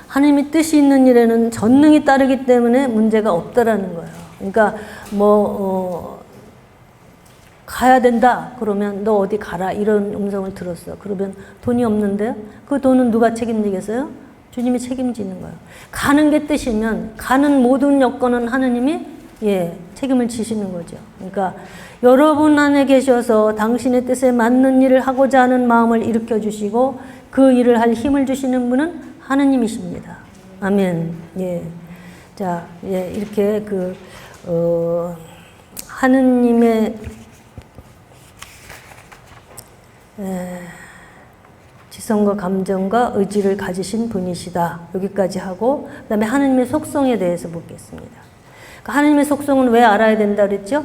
하나님의 뜻이 있는 일에는 전능이 따르기 때문에 문제가 없다라는 거예요. 그러니까 가야 된다 그러면 너 어디 가라 이런 음성을 들었어. 그러면 돈이 없는데 그 돈은 누가 책임지겠어요? 주님이 책임지는 거예요. 가는 게 뜻이면 가는 모든 여건은 하나님이 책임을 지시는 거죠. 그러니까 여러분 안에 계셔서 당신의 뜻에 맞는 일을 하고자 하는 마음을 일으켜 주시고 그 일을 할 힘을 주시는 분은 하느님이십니다. 아멘. 자, 이렇게 하느님의 지성과 감정과 의지를 가지신 분이시다. 여기까지 하고 그다음에 하느님의 속성에 대해서 보겠습니다. 그러니까 하느님의 속성은 왜 알아야 된다 그랬죠?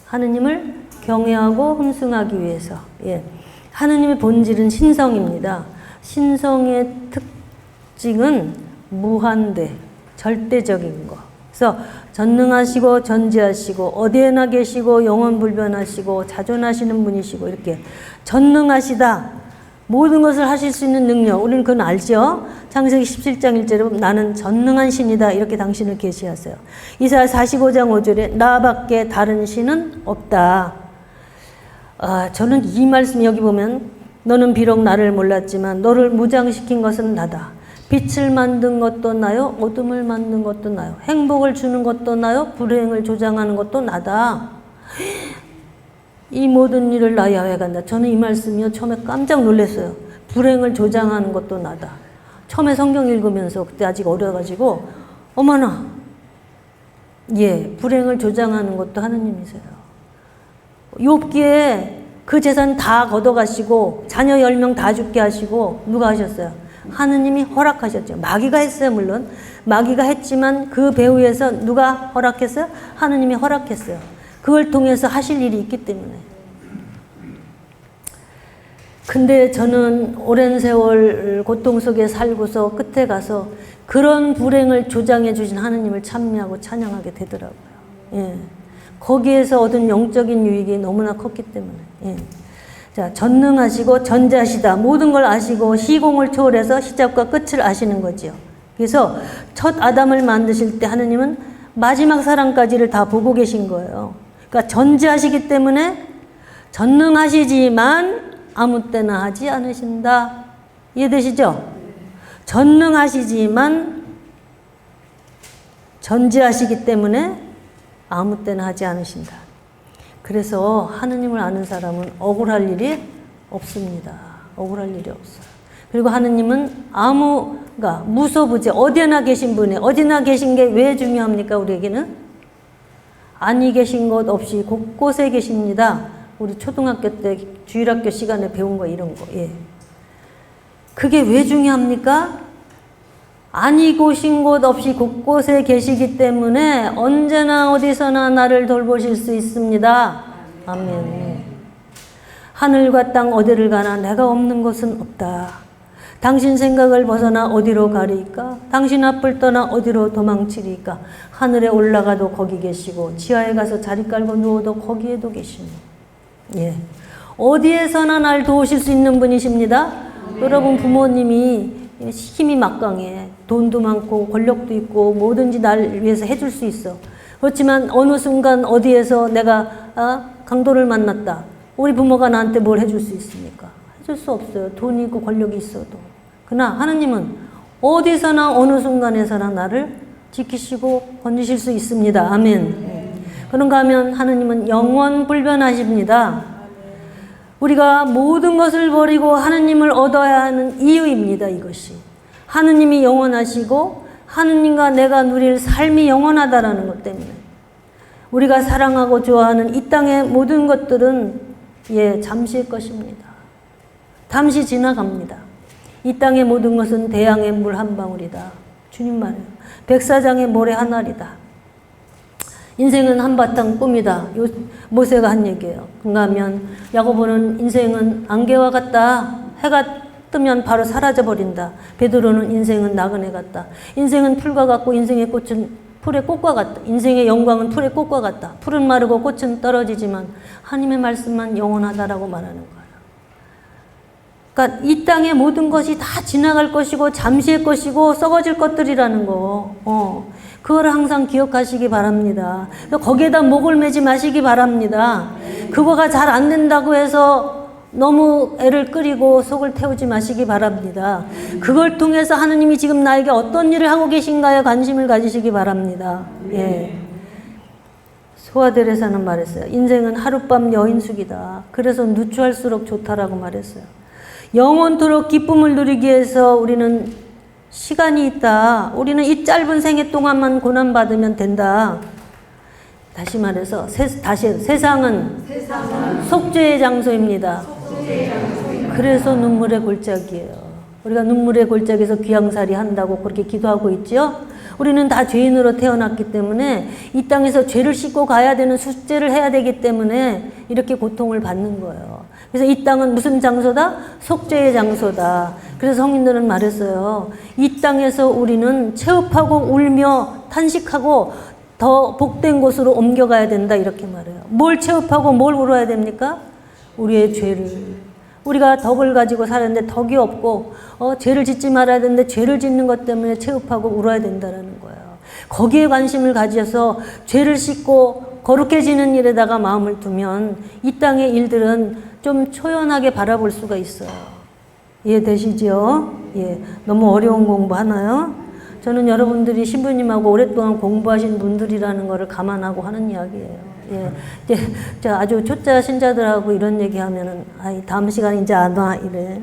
하느님을 경외하고 흠숭하기 위해서. 하느님의 본질은 신성입니다. 신성의 특징은 무한대, 절대적인 거. 그래서 전능하시고 전지하시고 어디에나 계시고 영원불변하시고 자존하시는 분이시고 이렇게 전능하시다. 모든 것을 하실 수 있는 능력. 우리는 그건 알죠? 창세기 17장 1절에 보면 나는 전능한 신이다. 이렇게 당신을 계시하세요. 이사야 45장 5절에 나밖에 다른 신은 없다. 저는 이 말씀 여기 보면 너는 비록 나를 몰랐지만 너를 무장시킨 것은 나다. 빛을 만든 것도 나요. 어둠을 만든 것도 나요. 행복을 주는 것도 나요. 불행을 조장하는 것도 나다. 이 모든 일을 나 야훼가 한다. 저는 이 말씀이요 처음에 깜짝 놀랐어요. 불행을 조장하는 것도 나다. 처음에 성경 읽으면서 그때 아직 어려가지고 어머나 불행을 조장하는 것도 하느님이세요. 욥기에 그 재산 다 걷어가시고 자녀 10명 다 죽게 하시고 누가 하셨어요? 하느님이 허락하셨죠. 마귀가 했어요. 물론 마귀가 했지만 그 배후에서 누가 허락했어요? 하느님이 허락했어요. 그걸 통해서 하실 일이 있기 때문에. 근데 저는 오랜 세월 고통 속에 살고서 끝에 가서 그런 불행을 조장해 주신 하느님을 찬미하고 찬양하게 되더라고요. 거기에서 얻은 영적인 유익이 너무나 컸기 때문에. 자, 전능하시고 전자시다. 모든 걸 아시고 시공을 초월해서 시작과 끝을 아시는 거지요. 그래서 첫 아담을 만드실 때 하느님은 마지막 사랑까지를 다 보고 계신 거예요. 그러니까 전지하시기 때문에 전능하시지만 아무 때나 하지 않으신다. 이해되시죠? 전능하시지만 전지하시기 때문에 아무 때나 하지 않으신다. 그래서 하느님을 아는 사람은 억울할 일이 없습니다. 억울할 일이 없어요. 그리고 하느님은 그러니까 무소부재 어디나 계신 분이 어디나 계신 게 왜 중요합니까? 우리에게는 아니 계신 것 없이 곳곳에 계십니다. 우리 초등학교 때 주일학교 시간에 배운 거 이런 거. 그게 왜 중요합니까? 아니 계신 곳 없이 곳곳에 계시기 때문에 언제나 어디서나 나를 돌보실 수 있습니다. 아멘. 하늘과 땅 어디를 가나 내가 없는 곳은 없다. 당신 생각을 벗어나 어디로 가리까? 당신 앞을 떠나 어디로 도망치리까? 하늘에 올라가도 거기 계시고 지하에 가서 자리 깔고 누워도 거기에도 계시니. 어디에서나 날 도우실 수 있는 분이십니다. 여러분 부모님이 힘이 막강해. 돈도 많고 권력도 있고 뭐든지 날 위해서 해줄 수 있어. 그렇지만 어느 순간 어디에서 내가 강도를 만났다. 우리 부모가 나한테 뭘 해줄 수 있습니까? 해줄 수 없어요. 돈이 있고 권력이 있어도. 그러나 하느님은 어디서나 어느 순간에서나 나를 지키시고 건지실 수 있습니다. 아멘. 그런가 하면 하느님은 영원불변하십니다. 우리가 모든 것을 버리고 하느님을 얻어야 하는 이유입니다. 이것이. 하느님이 영원하시고 하느님과 내가 누릴 삶이 영원하다라는 것 때문에 우리가 사랑하고 좋아하는 이 땅의 모든 것들은 잠시의 것입니다. 잠시 지나갑니다. 이 땅의 모든 것은 대양의 물 한 방울이다. 주님 말해요. 백사장의 모래 한 알이다. 인생은 한바탕 꿈이다. 모세가 한 얘기예요. 그런가 하면 야고보는 인생은 안개와 같다. 해가 뜨면 바로 사라져버린다. 베드로는 인생은 나그네 같다. 인생은 풀과 같고 인생의 꽃은 풀의 꽃과 같다. 인생의 영광은 풀의 꽃과 같다. 풀은 마르고 꽃은 떨어지지만 하나님의 말씀만 영원하다라고 말하는 거예요. 그러니까 이 땅의 모든 것이 다 지나갈 것이고 잠시의 것이고 썩어질 것들이라는 거. 그걸 항상 기억하시기 바랍니다. 거기에다 목을 매지 마시기 바랍니다. 그거가 잘 안 된다고 해서 너무 애를 끓이고 속을 태우지 마시기 바랍니다. 그걸 통해서 하느님이 지금 나에게 어떤 일을 하고 계신가에 관심을 가지시기 바랍니다. 예. 소아데레사는 말했어요. 인생은 하룻밤 여인숙이다. 그래서 누추할수록 좋다라고 말했어요. 영원토록 기쁨을 누리기 위해서 우리는 시간이 있다. 우리는 이 짧은 생애 동안만 고난받으면 된다. 다시 말해서 세상은 속죄의 장소입니다. 그래서 눈물의 골짜기예요. 우리가 눈물의 골짜기에서 귀양살이 한다고 그렇게 기도하고 있죠. 우리는 다 죄인으로 태어났기 때문에 이 땅에서 죄를 씻고 가야 되는 숙제를 해야 되기 때문에 이렇게 고통을 받는 거예요. 그래서 이 땅은 무슨 장소다? 속죄의 장소다. 그래서 성인들은 말했어요. 이 땅에서 우리는 체업하고 울며 탄식하고 더 복된 곳으로 옮겨가야 된다 이렇게 말해요. 뭘 체업하고 뭘 울어야 됩니까? 우리의 죄를. 우리가 덕을 가지고 살았는데 덕이 없고 죄를 짓지 말아야 되는데 죄를 짓는 것 때문에 체업하고 울어야 된다는 거예요. 거기에 관심을 가져서 죄를 씻고 거룩해지는 일에다가 마음을 두면 이 땅의 일들은 좀 초연하게 바라볼 수가 있어요. 이해되시죠? 예. 너무 어려운 공부 하나요? 저는 여러분들이 신부님하고 오랫동안 공부하신 분들이라는 것을 감안하고 하는 이야기예요. 예. 이제 아주 초짜 신자들하고 이런 얘기 하면은, 다음 시간에 이제 안 와, 이래.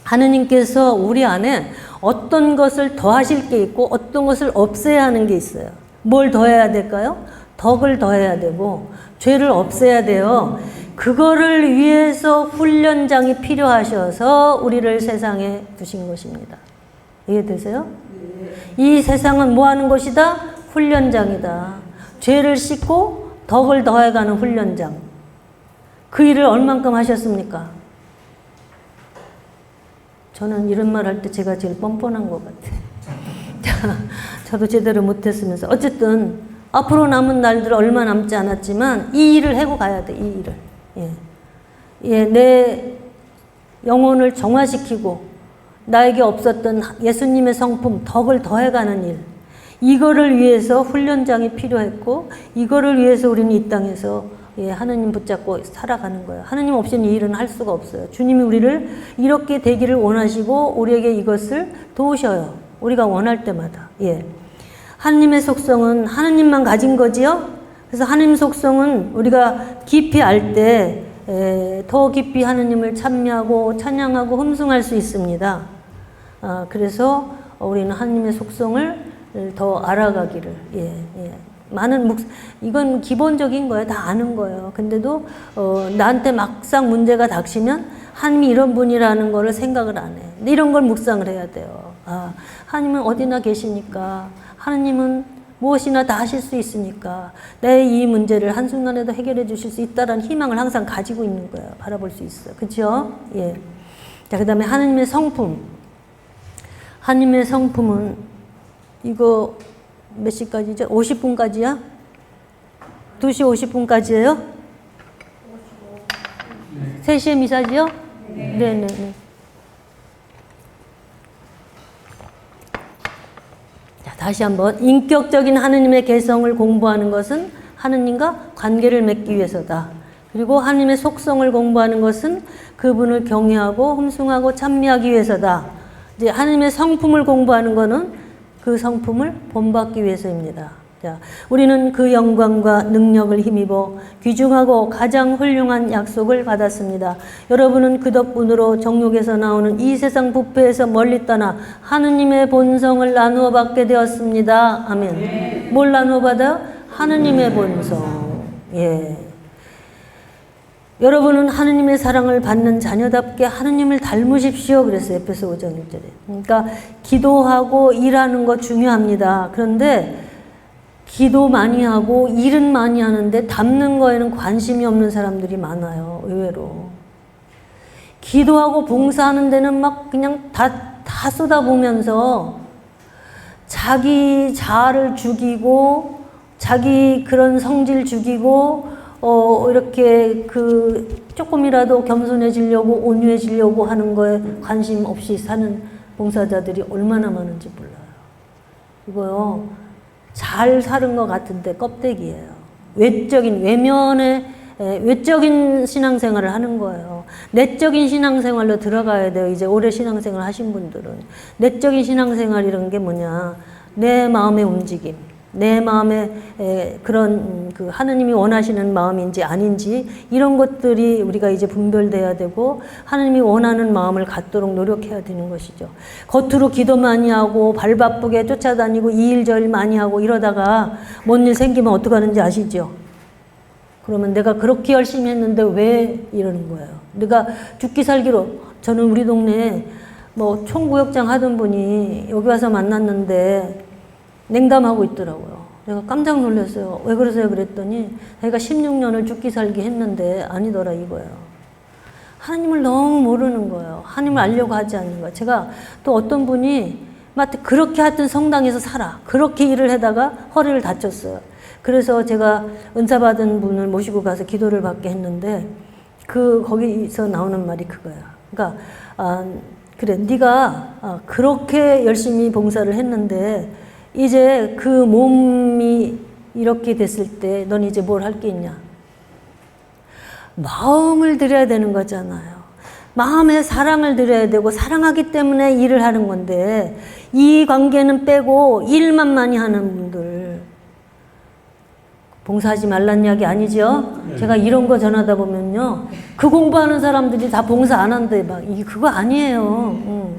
하느님께서 우리 안에 어떤 것을 더하실 게 있고 어떤 것을 없애야 하는 게 있어요. 뭘 더해야 될까요? 덕을 더해야 되고 죄를 없애야 돼요. 그거를 위해서 훈련장이 필요하셔서 우리를 세상에 두신 것입니다. 이해되세요? 이 세상은 뭐 하는 것이다? 훈련장이다. 죄를 씻고 덕을 더해가는 훈련장. 그 일을 얼만큼 하셨습니까? 저는 이런 말 할 때 제가 제일 뻔뻔한 것 같아요. 저도 제대로 못했으면서. 어쨌든 앞으로 남은 날들 얼마 남지 않았지만 이 일을 하고 가야 돼. 이 일을. 예, 내 영혼을 정화시키고 나에게 없었던 예수님의 성품, 덕을 더해가는 일. 이거를 위해서 훈련장이 필요했고 이거를 위해서 우리는 이 땅에서 하느님 붙잡고 살아가는 거예요. 하느님 없이는 이 일은 할 수가 없어요. 주님이 우리를 이렇게 되기를 원하시고 우리에게 이것을 도우셔요. 우리가 원할 때마다. 예. 하느님의 속성은 하느님만 가진 거지요. 그래서 하느님 속성은 우리가 깊이 알 때 더 깊이 하느님을 참여하고 찬양하고 흠숭할 수 있습니다. 그래서 우리는 하느님의 속성을 더 알아가기를. 많은 이건 기본적인 거예요. 다 아는 거예요. 근데도 나한테 막상 문제가 닥치면 하나님이 이런 분이라는 거를 생각을 안 해. 근데 이런 걸 묵상을 해야 돼요. 하나님은 어디나 계시니까, 하나님은 무엇이나 다 하실 수 있으니까 내 이 문제를 한순간에도 해결해 주실 수 있다는 희망을 항상 가지고 있는 거예요. 바라볼 수 있어요. 그렇죠? 예. 자, 그다음에 하나님의 성품. 하나님의 성품은 이거 몇 시까지죠? 50분까지야? 2시 50분까지예요? 3시에 미사지요? 네네네. 자, 다시 한번. 인격적인 하느님의 개성을 공부하는 것은 하느님과 관계를 맺기 위해서다. 그리고 하느님의 속성을 공부하는 것은 그분을 경외하고 흠숭하고 찬미하기 위해서다. 이제 하느님의 성품을 공부하는 것은 그 성품을 본받기 위해서입니다. 자, 우리는 그 영광과 능력을 힘입어 귀중하고 가장 훌륭한 약속을 받았습니다. 여러분은 그 덕분으로 정욕에서 나오는 이 세상 부패에서 멀리 떠나 하느님의 본성을 나누어 받게 되었습니다. 아멘. 네. 뭘 나누어 받아요? 하느님의 본성. 예. 여러분은 하느님의 사랑을 받는 자녀답게 하느님을 닮으십시오. 그랬어요. 에베소 5장 1절에. 그러니까 기도하고 일하는 거 중요합니다. 그런데 기도 많이 하고 일은 많이 하는데 닮는 거에는 관심이 없는 사람들이 많아요. 의외로. 기도하고 봉사하는 데는 막 그냥 다 쏟아보면서 자기 자아를 죽이고 자기 그런 성질 죽이고 이렇게 조금이라도 겸손해지려고 온유해지려고 하는 거에 관심 없이 사는 봉사자들이 얼마나 많은지 몰라요. 이거요, 잘 사는 것 같은데 껍데기예요. 외적인 신앙생활을 하는 거예요. 내적인 신앙생활로 들어가야 돼요. 이제 오래 신앙생활 하신 분들은. 내적인 신앙생활이라는 게 뭐냐. 내 마음의 움직임. 내 마음에 그런 하느님이 원하시는 마음인지 아닌지 이런 것들이 우리가 이제 분별돼야 되고 하느님이 원하는 마음을 갖도록 노력해야 되는 것이죠. 겉으로 기도 많이 하고 발 바쁘게 쫓아다니고 이 일 저 일 많이 하고 이러다가 뭔 일 생기면 어떡하는지 아시죠? 그러면 내가 그렇게 열심히 했는데 왜 이러는 거예요? 내가 죽기 살기로 저는 우리 동네에 뭐 총구역장 하던 분이 여기 와서 만났는데 냉담하고 있더라고요. 내가 깜짝 놀랐어요. 왜 그러세요? 그랬더니 자기가 16년을 죽기 살기 했는데 아니더라 이거예요. 하나님을 너무 모르는 거예요. 하나님을 알려고 하지 않는 거예요. 제가 또 어떤 분이 그렇게 하여튼 성당에서 살아. 그렇게 일을 하다가 허리를 다쳤어요. 그래서 제가 은사 받은 분을 모시고 가서 기도를 받게 했는데 거기서 나오는 말이 그거야. 그러니까 그래 네가 그렇게 열심히 봉사를 했는데 이제 그 몸이 이렇게 됐을 때 넌 이제 뭘 할 게 있냐? 마음을 들여야 되는 거잖아요. 마음에 사랑을 들여야 되고 사랑하기 때문에 일을 하는 건데 이 관계는 빼고 일만 많이 하는 분들 봉사하지 말란 이야기 아니죠? 제가 이런 거 전하다 보면요. 그 공부하는 사람들이 다 봉사 안 한대. 그거 아니에요.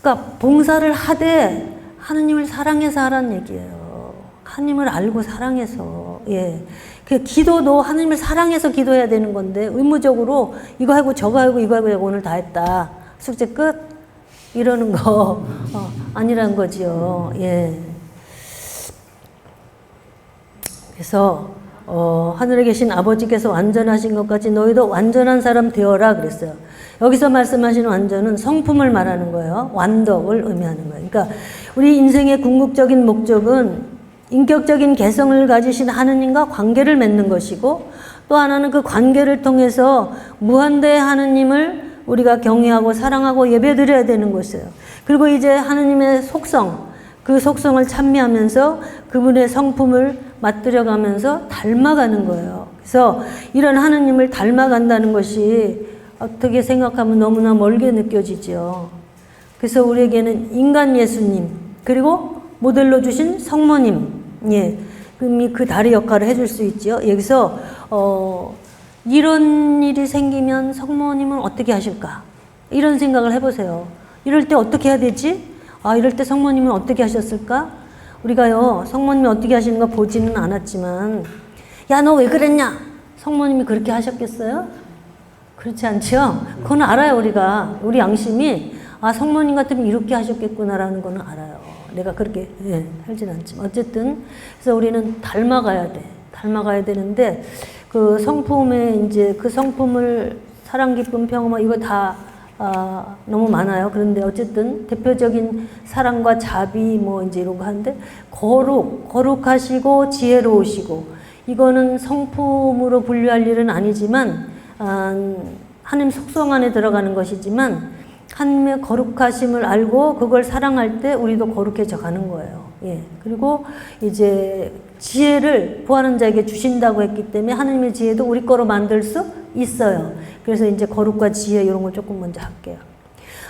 그러니까 봉사를 하되 하느님을 사랑해서 하라는 얘기예요. 하느님을 알고 사랑해서. 예. 그 기도도 하느님을 사랑해서 기도해야 되는 건데 의무적으로 이거 하고 저거 하고 이거 하고 오늘 다 했다. 숙제 끝? 이러는 거 아니란 거지요. 예. 그래서 하늘에 계신 아버지께서 완전하신 것 같이 너희도 완전한 사람 되어라 그랬어요. 여기서 말씀하시는 완전은 성품을 말하는 거예요. 완덕을 의미하는 거예요. 그러니까 우리 인생의 궁극적인 목적은 인격적인 개성을 가지신 하느님과 관계를 맺는 것이고 또 하나는 그 관계를 통해서 무한대의 하느님을 우리가 경외하고 사랑하고 예배드려야 되는 것이에요. 그리고 이제 하느님의 속성, 그 속성을 찬미하면서 그분의 성품을 맛들여가면서 닮아가는 거예요. 그래서 이런 하느님을 닮아간다는 것이 어떻게 생각하면 너무나 멀게 느껴지죠. 그래서 우리에게는 인간 예수님 그리고 모델로 주신 성모님, 예, 그 다리 역할을 해줄 수 있죠. 여기서 이런 일이 생기면 성모님은 어떻게 하실까? 이런 생각을 해보세요. 이럴 때 어떻게 해야 되지? 이럴 때 성모님은 어떻게 하셨을까? 우리가요, 성모님이 어떻게 하시는 거 보지는 않았지만, 야, 너 왜 그랬냐? 성모님이 그렇게 하셨겠어요? 그렇지 않죠? 그건 알아요, 우리가. 우리 양심이, 성모님 같으면 이렇게 하셨겠구나라는 거는 알아요. 내가 그렇게, 살진 않지만. 어쨌든, 그래서 우리는 닮아가야 돼. 닮아가야 되는데, 그 성품에, 이제 그 성품을 사랑, 기쁨, 평화, 이거 다 너무 많아요. 그런데 어쨌든 대표적인 사랑과 자비 이제 이런 거 하는데 거룩하시고 지혜로우시고 이거는 성품으로 분류할 일은 아니지만 하나님 속성 안에 들어가는 것이지만 하나님의 거룩하심을 알고 그걸 사랑할 때 우리도 거룩해져 가는 거예요. 예. 그리고 이제 지혜를 구하는 자에게 주신다고 했기 때문에 하나님의 지혜도 우리 거로 만들 수 있어요. 그래서 이제 거룩과 지혜 이런 걸 조금 먼저 할게요.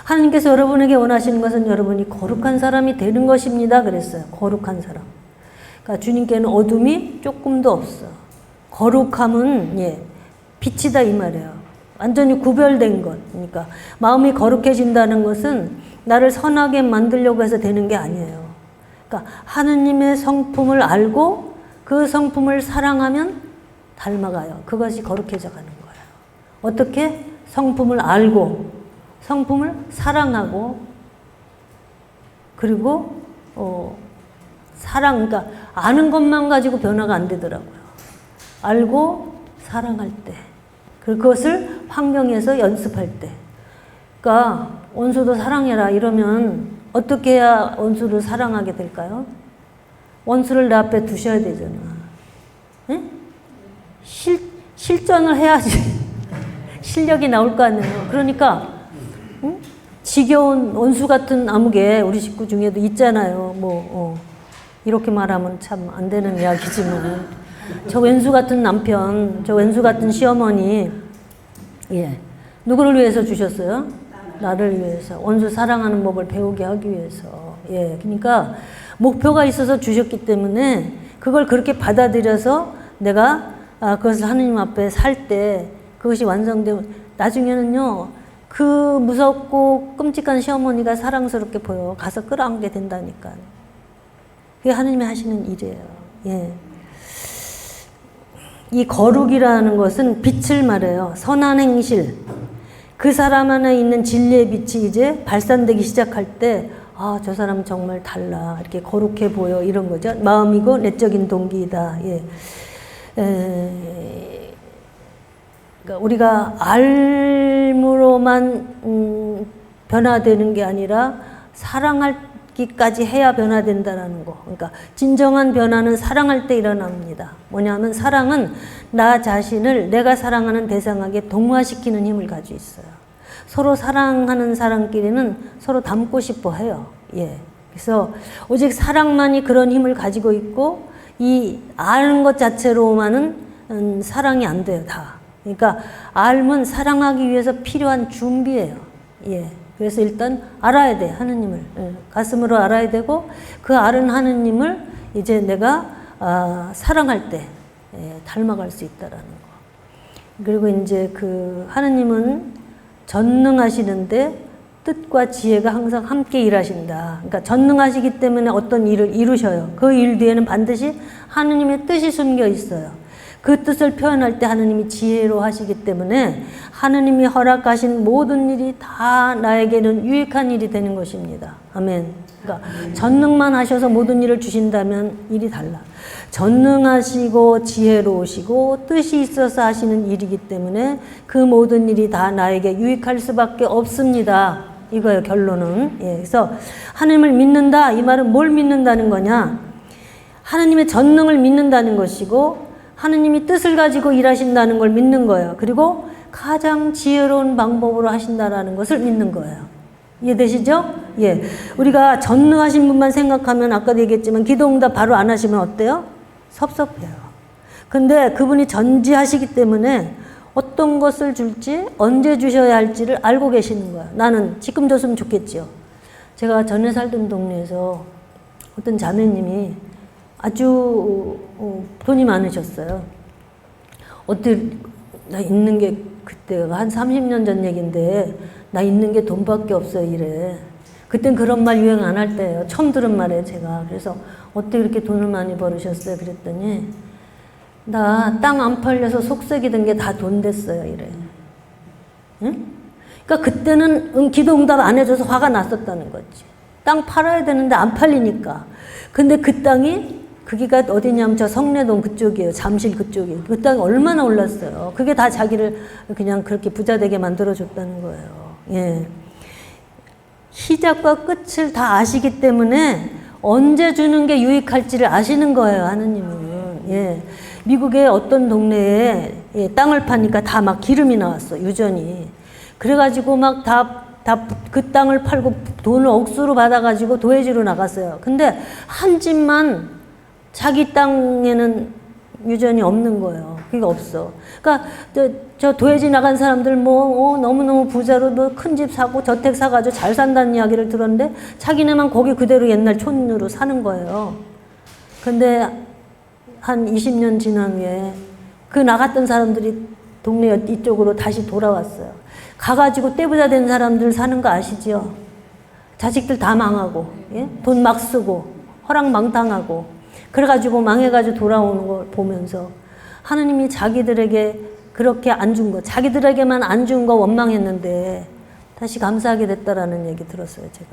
하나님께서 여러분에게 원하시는 것은 여러분이 거룩한 사람이 되는 것입니다. 그랬어요. 거룩한 사람. 그러니까 주님께는 어둠이 조금도 없어. 거룩함은 빛이다 이 말이에요. 완전히 구별된 것. 그러니까 마음이 거룩해진다는 것은 나를 선하게 만들려고 해서 되는 게 아니에요. 그러니까 하느님의 성품을 알고 그 성품을 사랑하면 닮아가요. 그것이 거룩해져 가는 거예요. 어떻게? 성품을 알고, 성품을 사랑하고, 그리고 그러니까 아는 것만 가지고 변화가 안 되더라고요. 알고 사랑할 때, 그것을 환경에서 연습할 때. 그러니까 원수도 사랑해라 이러면 어떻게 해야 원수를 사랑하게 될까요? 원수를 내 앞에 두셔야 되잖아. 네? 실전을 해야지 실력이 나올 거 아니에요. 그러니까 지겨운 원수 같은 아무개 우리 식구 중에도 있잖아요. 이렇게 말하면 참 안 되는 이야기지만 저 왼수 같은 남편, 저 왼수 같은 시어머니, 누구를 위해서 주셨어요? 나를 위해서. 원수 사랑하는 법을 배우게 하기 위해서. 그러니까 목표가 있어서 주셨기 때문에 그걸 그렇게 받아들여서 내가 그것을 하느님 앞에 살 때 그것이 완성되면 나중에는요, 그 무섭고 끔찍한 시어머니가 사랑스럽게 보여. 가서 끌어안게 된다니까. 그게 하느님이 하시는 일이에요. 이 거룩이라는 것은 빛을 말해요. 선한 행실. 그 사람 안에 있는 진리의 빛이 이제 발산되기 시작할 때, 저 사람은 정말 달라. 이렇게 거룩해 보여. 이런 거죠. 마음이고 내적인 동기이다. 그러니까 우리가 알므로만 변화되는 게 아니라 사랑하기까지 해야 변화된다라는 거. 그러니까 진정한 변화는 사랑할 때 일어납니다. 뭐냐면 사랑은 나 자신을 내가 사랑하는 대상에게 동화시키는 힘을 가지고 있어요. 서로 사랑하는 사람끼리는 서로 닮고 싶어 해요. 그래서 오직 사랑만이 그런 힘을 가지고 있고 이 아는 것 자체로만은 사랑이 안 돼요. 다. 그러니까 알면 사랑하기 위해서 필요한 준비예요. 그래서 일단 알아야 돼. 하느님을. 가슴으로 알아야 되고 그 아는 하느님을 이제 내가 사랑할 때 닮아갈 수 있다라는 거. 그리고 이제 그 하느님은 전능하시는데 뜻과 지혜가 항상 함께 일하신다. 그러니까 전능하시기 때문에 어떤 일을 이루셔요. 그 일 뒤에는 반드시 하느님의 뜻이 숨겨 있어요. 그 뜻을 표현할 때 하느님이 지혜로 하시기 때문에 하느님이 허락하신 모든 일이 다 나에게는 유익한 일이 되는 것입니다. 아멘. 그러니까 전능만 하셔서 모든 일을 주신다면 일이 달라. 전능하시고 지혜로우시고 뜻이 있어서 하시는 일이기 때문에 그 모든 일이 다 나에게 유익할 수밖에 없습니다. 이거예요, 결론은. 그래서 하느님을 믿는다. 이 말은 뭘 믿는다는 거냐? 하느님의 전능을 믿는다는 것이고 하느님이 뜻을 가지고 일하신다는 걸 믿는 거예요. 그리고 가장 지혜로운 방법으로 하신다라는 것을 믿는 거예요. 이해되시죠? 우리가 전능하신 분만 생각하면 아까도 얘기했지만 기도응답 바로 안 하시면 어때요? 섭섭해요. 근데 그분이 전지하시기 때문에 어떤 것을 줄지 언제 주셔야 할지를 알고 계시는 거예요. 나는 지금 줬으면 좋겠죠. 제가 전에 살던 동네에서 어떤 자매님이 아주 돈이 많으셨어요. 나 있는 게 그때가 한 30년 전 얘기인데 나 있는 게 돈밖에 없어요 이래. 그땐 그런 말 유행 안 할 때예요. 처음 들은 말이에요 제가. 그래서 어떻게 그렇게 돈을 많이 벌으셨어요? 그랬더니 나 땅 안 팔려서 속색이던 게 다 돈 됐어요 이래. 응? 그러니까 그때는 기도 응답 안 해줘서 화가 났었다는 거지. 땅 팔아야 되는데 안 팔리니까. 근데 그 땅이 그기가 어디냐면 저 성내동 그쪽이에요. 잠실 그쪽이에요. 그 땅이 얼마나 올랐어요. 그게 다 자기를 그냥 그렇게 부자 되게 만들어줬다는 거예요. 시작과 끝을 다 아시기 때문에 언제 주는 게 유익할지를 아시는 거예요. 하느님은. 미국의 어떤 동네에 땅을 파니까 다 막 기름이 나왔어. 유전이. 그래가지고 막 다 그 땅을 팔고 돈을 억수로 받아가지고 도회지로 나갔어요. 근데 한 집만 자기 땅에는 유전이 없는 거예요. 그게 없어. 그러니까 저 도회지 나간 사람들 너무너무 부자로 큰 집 사고 저택 사가지고 잘 산다는 이야기를 들었는데 자기네만 거기 그대로 옛날 촌으로 사는 거예요. 근데 한 20년 지난 후에 그 나갔던 사람들이 동네 이쪽으로 다시 돌아왔어요. 가가지고 떼부자 된 사람들 사는 거 아시죠? 자식들 다 망하고 돈 막 쓰고 허락망당하고 그래가지고 망해가지고 돌아오는 걸 보면서 하느님이 자기들에게 그렇게 안 준 거, 자기들에게만 안 준 거 원망했는데 다시 감사하게 됐다라는 얘기 들었어요, 제가.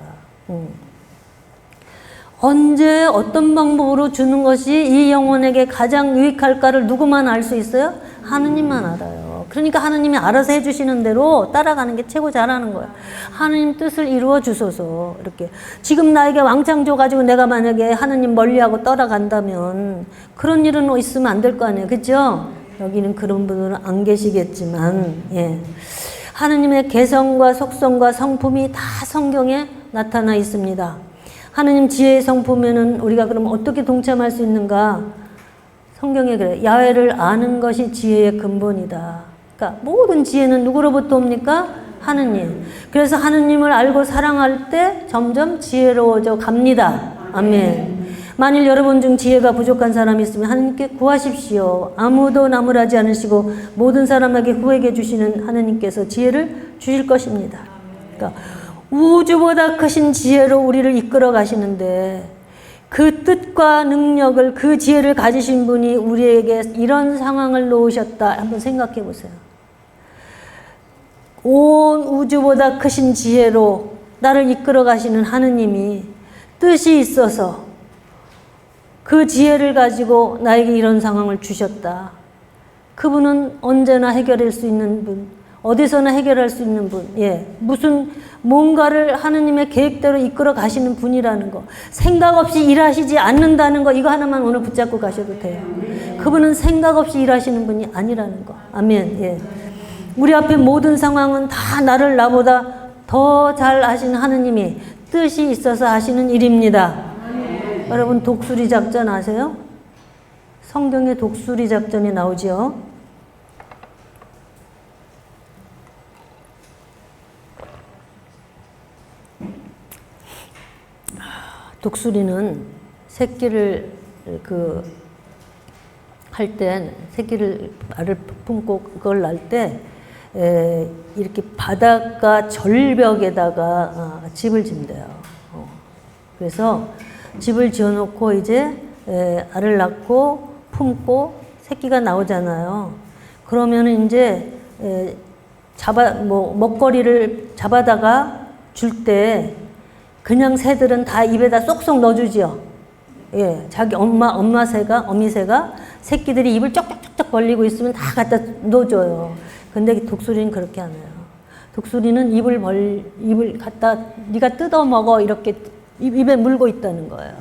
언제 어떤 방법으로 주는 것이 이 영혼에게 가장 유익할까를 누구만 알 수 있어요? 하느님만 알아요. 그러니까 하느님이 알아서 해주시는 대로 따라가는 게 최고 잘하는 거예요. 하느님 뜻을 이루어 주소서. 이렇게 지금 나에게 왕창 줘가지고 내가 만약에 하느님 멀리하고 떠나간다면 그런 일은 있으면 안 될 거 아니에요, 그렇죠? 여기는 그런 분들은 안 계시겠지만, 예. 하느님의 개성과 속성과 성품이 다 성경에 나타나 있습니다. 하느님 지혜의 성품에는 우리가 그럼 어떻게 동참할 수 있는가? 성경에 그래요. 야훼를 아는 것이 지혜의 근본이다. 그러니까 모든 지혜는 누구로부터 옵니까? 하느님. 그래서 하느님을 알고 사랑할 때 점점 지혜로워져 갑니다. 아멘. 만일 여러분 중 지혜가 부족한 사람이 있으면 하느님께 구하십시오. 아무도 나무라지 않으시고 모든 사람에게 후하게 주시는 하느님께서 지혜를 주실 것입니다. 그러니까 우주보다 크신 지혜로 우리를 이끌어 가시는데 그 뜻과 능력을, 그 지혜를 가지신 분이 우리에게 이런 상황을 놓으셨다. 한번 생각해 보세요. 온 우주보다 크신 지혜로 나를 이끌어 가시는 하느님이 뜻이 있어서 그 지혜를 가지고 나에게 이런 상황을 주셨다. 그분은 언제나 해결할 수 있는 분, 어디서나 해결할 수 있는 분, 예, 무슨 뭔가를 하느님의 계획대로 이끌어 가시는 분이라는 거, 생각 없이 일하시지 않는다는 거, 이거 하나만 오늘 붙잡고 가셔도 돼요. 그분은 생각 없이 일하시는 분이 아니라는 거. 아멘. 예. 우리 앞에 모든 상황은 다 나보다 더 잘 아시는 하느님이 뜻이 있어서 하시는 일입니다. 여러분 독수리 작전 아세요? 성경에 독수리 작전이 나오죠. 독수리는 새끼를 할 때, 새끼를 알을 품고 그걸 낳을 때 이렇게 바닷가 절벽에다가 집을 짓대요. 그래서 집을 지어놓고 이제 알을 낳고 품고 새끼가 나오잖아요. 그러면은 이제 먹거리를 잡아다가 줄 때 그냥 새들은 다 입에다 쏙쏙 넣어주지요. 예, 자기 어미새가 새끼들이 입을 쩍쩍쩍쩍 벌리고 있으면 다 갖다 넣어줘요. 근데 독수리는 그렇게 안 해요. 독수리는 입을 갖다 네가 뜯어 먹어 이렇게 입에 물고 있다는 거예요.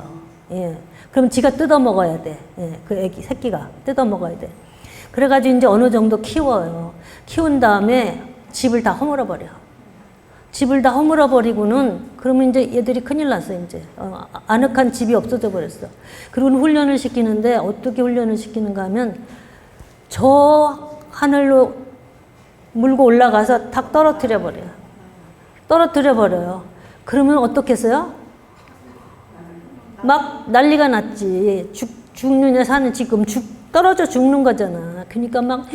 예, 그럼 지가 뜯어 먹어야 돼. 예, 그 애기 새끼가 뜯어 먹어야 돼. 그래가지고 이제 어느 정도 키워요. 키운 다음에 집을 다 허물어 버려. 집을 다 허물어 버리고는 그러면 이제 얘들이 큰일 났어. 이제 아늑한 집이 없어져 버렸어. 그리고 훈련을 시키는데 어떻게 훈련을 시키는가 하면 저 하늘로 물고 올라가서 탁 떨어뜨려 버려요. 그러면 어떻겠어요? 막 난리가 났지. 죽느냐 사는 지금 떨어져 죽는 거잖아. 그러니까 막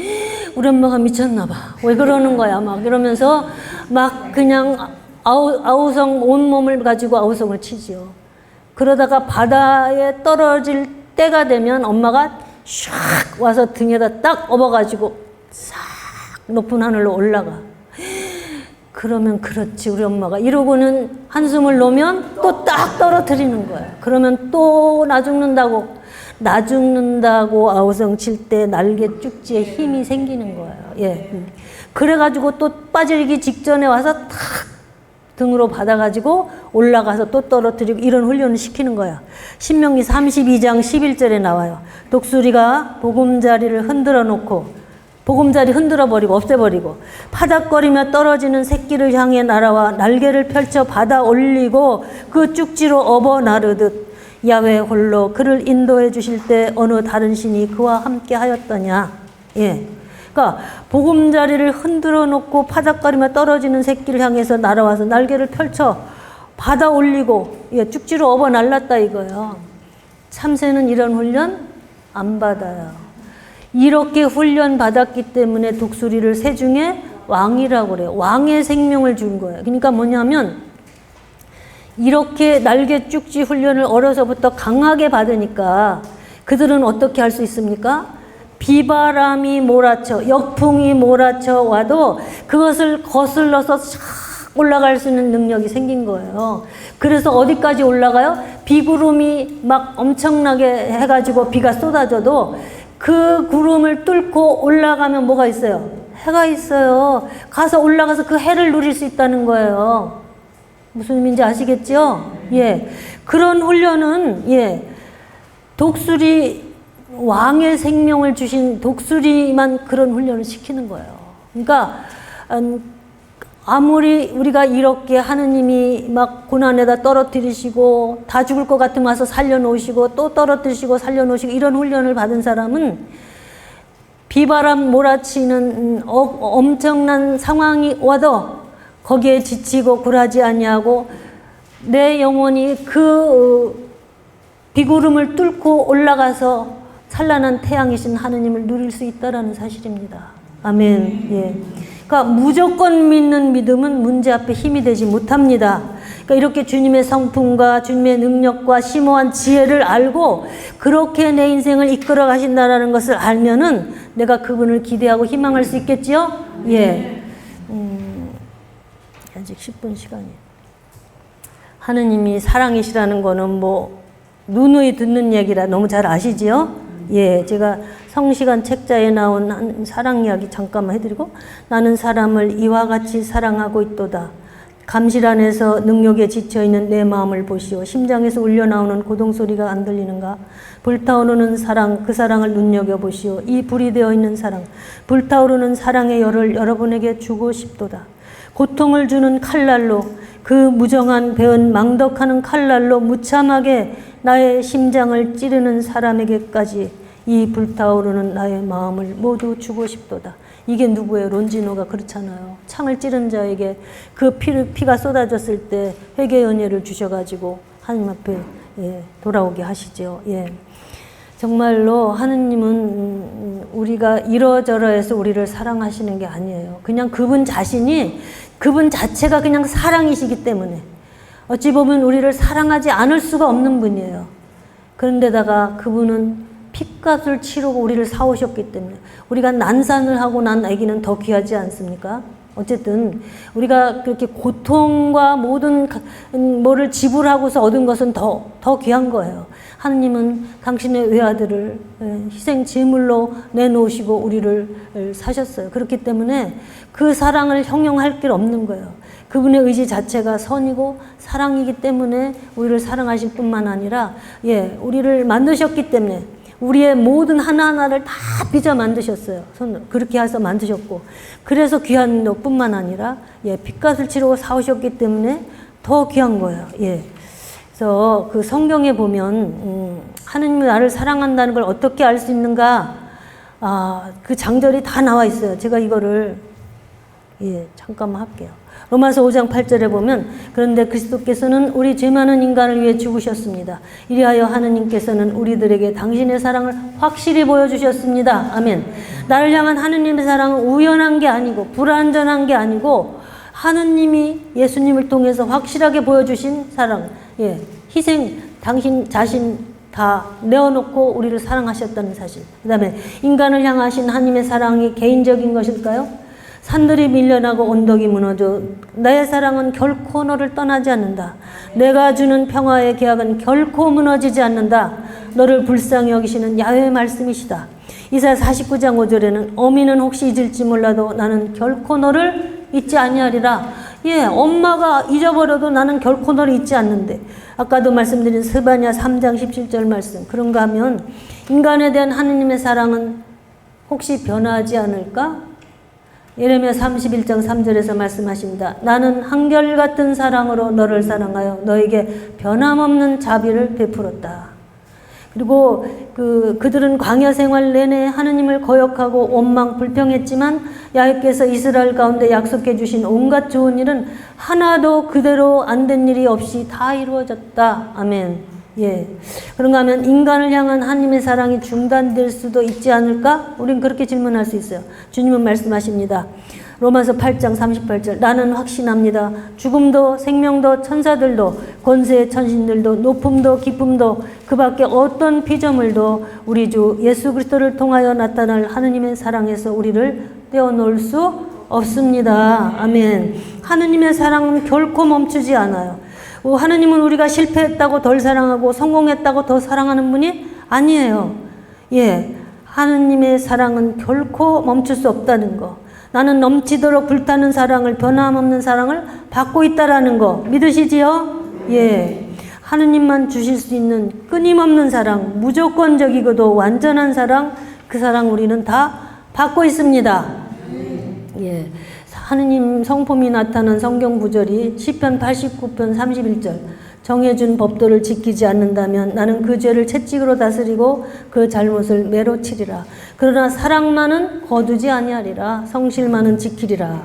우리 엄마가 미쳤나 봐. 왜 그러는 거야? 막 이러면서 막 그냥 아우성 온 몸을 가지고 아우성을 치지요. 그러다가 바다에 떨어질 때가 되면 엄마가 샥 와서 등에다 딱 업어가지고 싹 높은 하늘로 올라가. 그러면 그렇지 우리 엄마가 이러고는 한숨을 놓으면 또 딱 떨어뜨리는 거야. 그러면 또 나 죽는다고 아우성 칠 때 날개 쭉지에 힘이 생기는 거예요. 예. 그래가지고 또 빠지기 직전에 와서 탁 등으로 받아가지고 올라가서 또 떨어뜨리고 이런 훈련을 시키는 거야. 신명기 32장 11절에 나와요. 독수리가 보금자리를 흔들어 버리고 없애버리고 파닥거리며 떨어지는 새끼를 향해 날아와 날개를 펼쳐 받아 올리고 그 쭉지로 업어 나르듯 야훼 홀로 그를 인도해 주실 때 어느 다른 신이 그와 함께 하였더냐. 예. 그러니까 보금자리를 흔들어 놓고 파닥거리며 떨어지는 새끼를 향해서 날아와서 날개를 펼쳐 받아 올리고 쭉지로 업어 날랐다 이거예요. 참새는 이런 훈련 안 받아요. 이렇게 훈련 받았기 때문에 독수리를 새 중에 왕이라고 그래요. 왕의 생명을 준 거예요. 그러니까 뭐냐면 이렇게 날개 쭉지 훈련을 어려서부터 강하게 받으니까 그들은 어떻게 할 수 있습니까? 비바람이 몰아쳐, 역풍이 몰아쳐 와도 그것을 거슬러서 싹 올라갈 수 있는 능력이 생긴 거예요. 그래서 어디까지 올라가요? 비구름이 막 엄청나게 해가지고 비가 쏟아져도 그 구름을 뚫고 올라가면 뭐가 있어요? 해가 있어요. 가서 올라가서 그 해를 누릴 수 있다는 거예요. 무슨 의미인지 아시겠죠? 예. 그런 훈련은, 예. 독수리, 왕의 생명을 주신 독수리만 그런 훈련을 시키는 거예요. 그러니까, 아무리 우리가 이렇게 하느님이 막 고난에다 떨어뜨리시고 다 죽을 것 같으면 와서 살려놓으시고 또 떨어뜨리시고 살려놓으시고 이런 훈련을 받은 사람은 비바람 몰아치는 엄청난 상황이 와도 거기에 지치고 굴하지 아니하고 내 영혼이 그 비구름을 뚫고 올라가서 찬란한 태양이신 하느님을 누릴 수 있다라는 사실입니다. 아멘. 예. 그러니까 무조건 믿는 믿음은 문제 앞에 힘이 되지 못합니다. 그러니까 이렇게 주님의 성품과 주님의 능력과 심오한 지혜를 알고 그렇게 내 인생을 이끌어 가신다는 것을 알면은 내가 그분을 기대하고 희망할 수 있겠지요? 예. 아직 10분 시간이에요. 하느님이 사랑이시라는 거는 뭐 누누이 듣는 얘기라 너무 잘 아시지요? 예, 제가 성시간 책자에 나온 한 사랑 이야기 잠깐만 해드리고, 나는 사람을 이와 같이 사랑하고 있도다. 감실 안에서 능력에 지쳐있는 내 마음을 보시오. 심장에서 울려나오는 고동소리가 안 들리는가? 불타오르는 사랑, 그 사랑을 눈여겨보시오. 이 불이 되어있는 사랑, 불타오르는 사랑의 열을 여러분에게 주고 싶도다. 고통을 주는 칼날로, 그 무정한 배은 망덕하는 칼날로 무참하게 나의 심장을 찌르는 사람에게까지 이 불타오르는 나의 마음을 모두 주고 싶도다. 이게 누구예요? 론지노가 그렇잖아요. 창을 찌른 자에게 그 피가 쏟아졌을 때 회개의 은혜를 주셔가지고 하나님 앞에 돌아오게 하시죠. 예. 정말로 하느님은 우리가 이러저러해서 우리를 사랑하시는 게 아니에요. 그냥 그분 자신이, 그분 자체가 그냥 사랑이시기 때문에 어찌 보면 우리를 사랑하지 않을 수가 없는 분이에요. 그런데다가 그분은 핏값을 치르고 우리를 사오셨기 때문에 우리가 난산을 하고 난 아기는 더 귀하지 않습니까? 어쨌든 우리가 그렇게 고통과 모든 뭐를 지불하고서 얻은 것은 더 귀한 거예요. 하느님은 당신의 외아들을 희생 제물로 내놓으시고 우리를 사셨어요. 그렇기 때문에 그 사랑을 형용할 길 없는 거예요. 그분의 의지 자체가 선이고 사랑이기 때문에 우리를 사랑하실 뿐만 아니라 우리를 만드셨기 때문에 우리의 모든 하나하나를 다 빚어 만드셨어요. 그렇게 해서 만드셨고, 그래서 귀한 것 뿐만 아니라 핏값을 치르고 사오셨기 때문에 더 귀한 거예요. 그래서 그 성경에 보면 하느님이 나를 사랑한다는 걸 어떻게 알 수 있는가, 그 장절이 다 나와 있어요. 제가 이거를 잠깐만 할게요. 로마서 5장 8절에 보면, 그런데 그리스도께서는 우리 죄 많은 인간을 위해 죽으셨습니다. 이리하여 하느님께서는 우리들에게 당신의 사랑을 확실히 보여주셨습니다. 아멘. 나를 향한 하느님의 사랑은 우연한 게 아니고 불완전한 게 아니고 하느님이 예수님을 통해서 확실하게 보여주신 사랑, 희생, 당신 자신 다 내어놓고 우리를 사랑하셨다는 사실. 그 다음에 인간을 향하신 하나님의 사랑이 개인적인 것일까요? 산들이 밀려나고 언덕이 무너져 나의 사랑은 결코 너를 떠나지 않는다. 내가 주는 평화의 계약은 결코 무너지지 않는다. 너를 불쌍히 여기시는 야훼의 말씀이시다. 이사야 49장 5절에는 어미는 혹시 잊을지 몰라도 나는 결코 너를 잊지 아니하리라. 엄마가 잊어버려도 나는 결코 너를 잊지 않는데, 아까도 말씀드린 스바냐 3장 17절 말씀, 그런가 하면 인간에 대한 하느님의 사랑은 혹시 변하지 않을까? 예레미야 31장 3절에서 말씀하십니다. 나는 한결같은 사랑으로 너를 사랑하여 너에게 변함없는 자비를 베풀었다. 그리고 그들은 광야 생활 내내 하느님을 거역하고 원망 불평했지만 야훼께서 이스라엘 가운데 약속해 주신 온갖 좋은 일은 하나도 그대로 안 된 일이 없이 다 이루어졌다. 아멘. 그런가 하면 인간을 향한 하나님의 사랑이 중단될 수도 있지 않을까? 우린 그렇게 질문할 수 있어요. 주님은 말씀하십니다. 로마서 8장 38절 나는 확신합니다. 죽음도 생명도 천사들도 권세의 천신들도 높음도 깊음도 그 밖에 어떤 피조물도 우리 주 예수 그리스도를 통하여 나타날 하느님의 사랑에서 우리를 떼어놓을 수 없습니다. 아멘. 하느님의 사랑은 결코 멈추지 않아요. 하느님은 우리가 실패했다고 덜 사랑하고 성공했다고 더 사랑하는 분이 아니에요. 예, 하느님의 사랑은 결코 멈출 수 없다는 거. 나는 넘치도록 불타는 사랑을, 변함없는 사랑을 받고 있다라는 거 믿으시지요? 예. 하느님만 주실 수 있는 끊임없는 사랑, 무조건적이고도 완전한 사랑, 그 사랑 우리는 다 받고 있습니다. 예. 하느님 성품이 나타난 성경 구절이 시편 89편 31절 정해준 법도를 지키지 않는다면 나는 그 죄를 채찍으로 다스리고 그 잘못을 매로 치리라. 그러나 사랑만은 거두지 아니하리라. 성실만은 지키리라.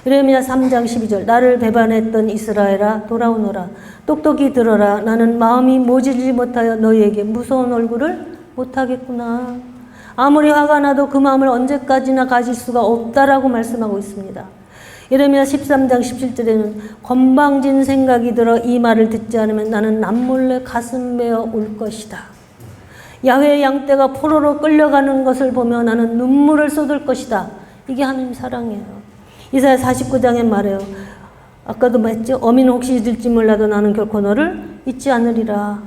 예레미야 3장 12절 나를 배반했던 이스라엘아 돌아오너라. 똑똑히 들어라. 나는 마음이 모질지 못하여 너희에게 무서운 얼굴을 못하겠구나. 아무리 화가 나도 그 마음을 언제까지나 가질 수가 없다라고 말씀하고 있습니다. 예레미야 13장 17절에는 건방진 생각이 들어 이 말을 듣지 않으면 나는 남몰래 가슴 베어 울 것이다. 야훼의 양떼가 포로로 끌려가는 것을 보며 나는 눈물을 쏟을 것이다. 이게 하나님 사랑이에요. 이사야 49장에 말해요. 아까도 말했죠. 어미는 혹시 잊을지 몰라도 나는 결코 너를 잊지 않으리라.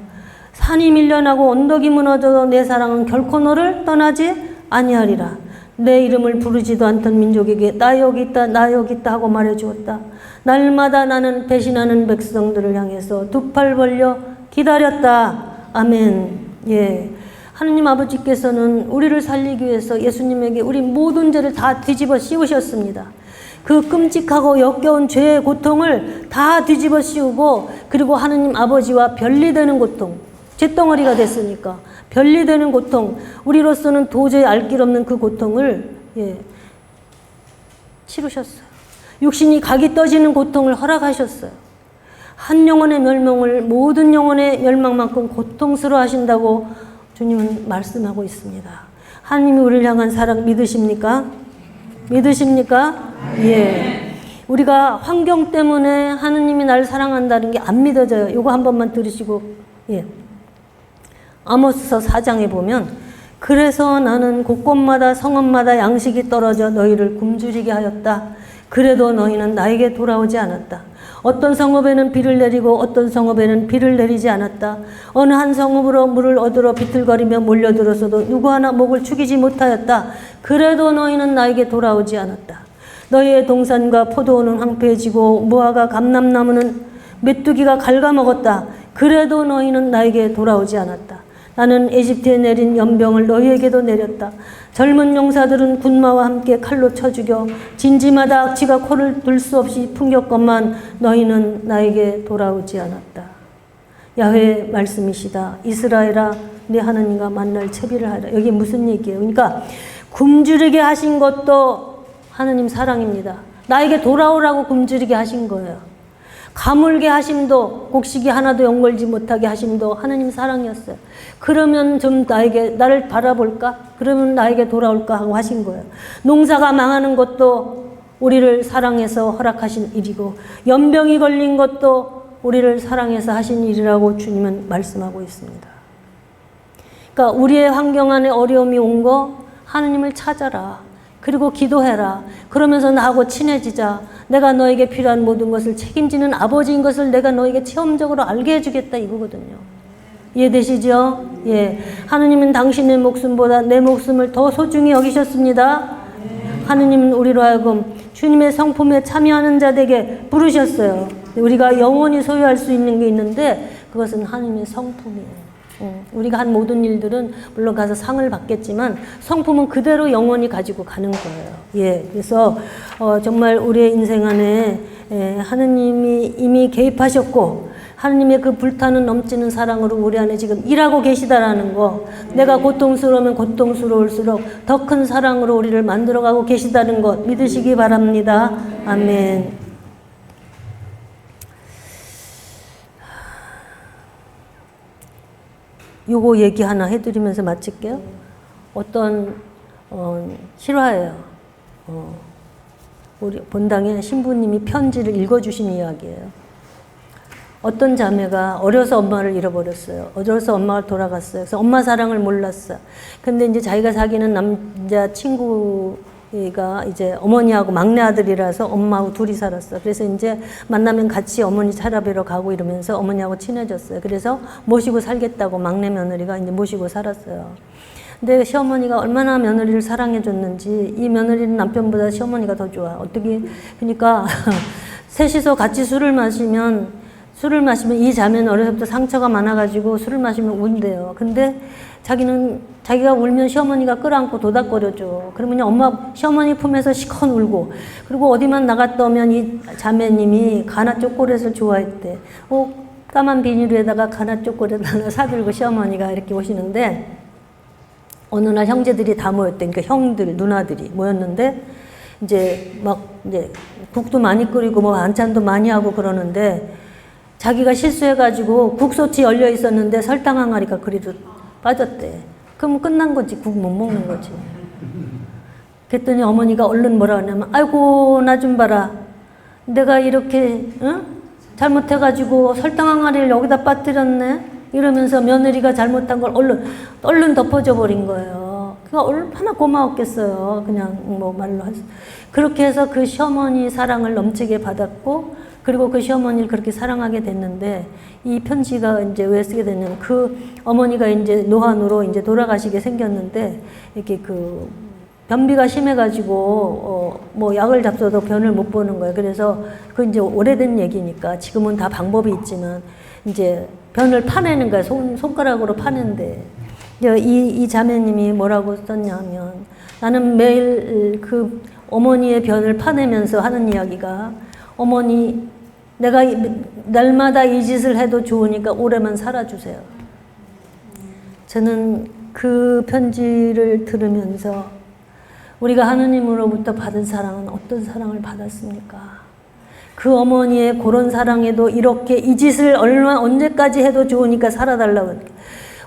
산이 밀려나고 언덕이 무너져도 내 사랑은 결코 너를 떠나지 아니하리라. 내 이름을 부르지도 않던 민족에게 나 여기 있다 나 여기 있다 하고 말해주었다. 날마다 나는 배신하는 백성들을 향해서 두 팔 벌려 기다렸다. 아멘. 예. 하느님 아버지께서는 우리를 살리기 위해서 예수님에게 우리 모든 죄를 다 뒤집어 씌우셨습니다. 그 끔찍하고 역겨운 죄의 고통을 다 뒤집어 씌우고 그리고 하느님 아버지와 별리되는 고통, 쇳덩어리가 됐으니까 별리되는 고통, 우리로서는 도저히 알 길 없는 그 고통을 치르셨어요. 육신이 각이 떠지는 고통을 허락하셨어요. 한 영혼의 멸망을 모든 영혼의 멸망만큼 고통스러워 하신다고 주님은 말씀하고 있습니다. 하나님이 우리를 향한 사랑 믿으십니까? 믿으십니까? 예. 우리가 환경 때문에 하느님이 나를 사랑한다는 게 안 믿어져요. 이거 한 번만 들으시고, 예. 아모스서 4장에 보면 그래서 나는 곳곳마다 성읍마다 양식이 떨어져 너희를 굶주리게 하였다. 그래도 너희는 나에게 돌아오지 않았다. 어떤 성읍에는 비를 내리고 어떤 성읍에는 비를 내리지 않았다. 어느 한 성읍으로 물을 얻으러 비틀거리며 몰려들어서도 누구 하나 목을 축이지 못하였다. 그래도 너희는 나에게 돌아오지 않았다. 너희의 동산과 포도원은 황폐해지고 무화과 감람나무는 메뚜기가 갉아먹었다. 그래도 너희는 나에게 돌아오지 않았다. 나는 에집트에 내린 연병을 너희에게도 내렸다. 젊은 용사들은 군마와 함께 칼로 쳐 죽여 진지마다 악취가 코를 둘 수 없이 풍겼건만 너희는 나에게 돌아오지 않았다. 야훼의 말씀이시다. 이스라엘아 네 하나님과 만날 채비를 하라. 여기 무슨 얘기예요? 그러니까 굶주리게 하신 것도 하나님 사랑입니다. 나에게 돌아오라고 굶주리게 하신 거예요. 가물게 하심도 곡식이 하나도 연걸지 못하게 하심도 하나님 사랑이었어요. 그러면 좀 나를 바라볼까? 그러면 나에게 돌아올까 하고 하신 거예요. 농사가 망하는 것도 우리를 사랑해서 허락하신 일이고 연병이 걸린 것도 우리를 사랑해서 하신 일이라고 주님은 말씀하고 있습니다. 그러니까 우리의 환경 안에 어려움이 온 거 하나님을 찾아라. 그리고 기도해라. 그러면서 나하고 친해지자. 내가 너에게 필요한 모든 것을 책임지는 아버지인 것을 내가 너에게 체험적으로 알게 해주겠다 이거거든요. 이해되시죠? 예. 하느님은 당신의 목숨보다 내 목숨을 더 소중히 여기셨습니다. 하느님은 우리로 하여금 주님의 성품에 참여하는 자들에게 부르셨어요. 우리가 영원히 소유할 수 있는 게 있는데 그것은 하느님의 성품이에요. 우리가 한 모든 일들은 물론 가서 상을 받겠지만 성품은 그대로 영원히 가지고 가는 거예요. 예, 그래서 정말 우리의 인생 안에 하느님이 이미 개입하셨고 하느님의 그 불타는 넘치는 사랑으로 우리 안에 지금 일하고 계시다라는 거, 내가 고통스러우면 고통스러울수록 더 큰 사랑으로 우리를 만들어가고 계시다는 것 믿으시기 바랍니다. 아멘. 요거 얘기 하나 해드리면서 마칠게요. 어떤 실화예요. 우리 본당에 신부님이 편지를 읽어주신 이야기예요. 어떤 자매가 어려서 엄마를 잃어버렸어요. 어려서 엄마가 돌아갔어요. 그래서 엄마 사랑을 몰랐어. 근데 이제 자기가 사귀는 남자 친구가 이제 어머니하고 막내 아들이라서 엄마하고 둘이 살았어. 그래서 이제 만나면 같이 어머니 찾아뵈러 가고 이러면서 어머니하고 친해졌어요. 그래서 모시고 살겠다고 막내 며느리가 이제 모시고 살았어요. 근데 시어머니가 얼마나 며느리를 사랑해줬는지 이 며느리는 남편보다 시어머니가 더 좋아. 어떻게, 그러니까 셋이서 같이 술을 마시면 이 자매는 어려서부터 상처가 많아가지고 술을 마시면 운대요. 근데 자기가 울면 시어머니가 끌어안고 도닥거려줘. 그러면 시어머니 품에서 시컨 울고, 그리고 어디만 나갔다 오면 이 자매님이 가나 초콜릿을 좋아했대. 까만 비닐에다가 가나 초콜릿 하나 사들고 시어머니가 이렇게 오시는데, 어느 날 형제들이 다 모였대. 그러니까 형들, 누나들이 모였는데, 이제 국도 많이 끓이고 반찬도 많이 하고 그러는데, 자기가 실수해가지고 국솥이 열려 있었는데 설탕 항아리가 그리로 빠졌대. 그럼 끝난 거지. 국 못 먹는 거지. 그랬더니 어머니가 얼른 뭐라 하냐면, 아이고 나 좀 봐라. 내가 이렇게 잘못해가지고 설탕 항아리를 여기다 빠뜨렸네. 이러면서 며느리가 잘못한 걸 얼른 덮어져 버린 거예요. 그가 얼마나 고마웠겠어요. 그냥 말로 그렇게 해서 그 시어머니 사랑을 넘치게 받았고, 그리고 그 시어머니를 그렇게 사랑하게 됐는데, 이 편지가 이제 왜 쓰게 됐냐면, 그 어머니가 이제 노안으로 이제 돌아가시게 생겼는데, 이렇게 변비가 심해가지고, 약을 잡숴도 변을 못 보는 거예요. 그래서 그 이제 오래된 얘기니까 지금은 다 방법이 있지만, 이제 변을 파내는 거야. 손가락으로 파낸대. 이 자매님이 뭐라고 썼냐면, 나는 매일 그 어머니의 변을 파내면서 하는 이야기가, 어머니, 내가 날마다 이 짓을 해도 좋으니까 오래만 살아주세요. 저는 그 편지를 들으면서 우리가 하느님으로부터 받은 사랑은 어떤 사랑을 받았습니까? 그 어머니의 그런 사랑에도 이렇게 이 짓을 언제까지 해도 좋으니까 살아달라고.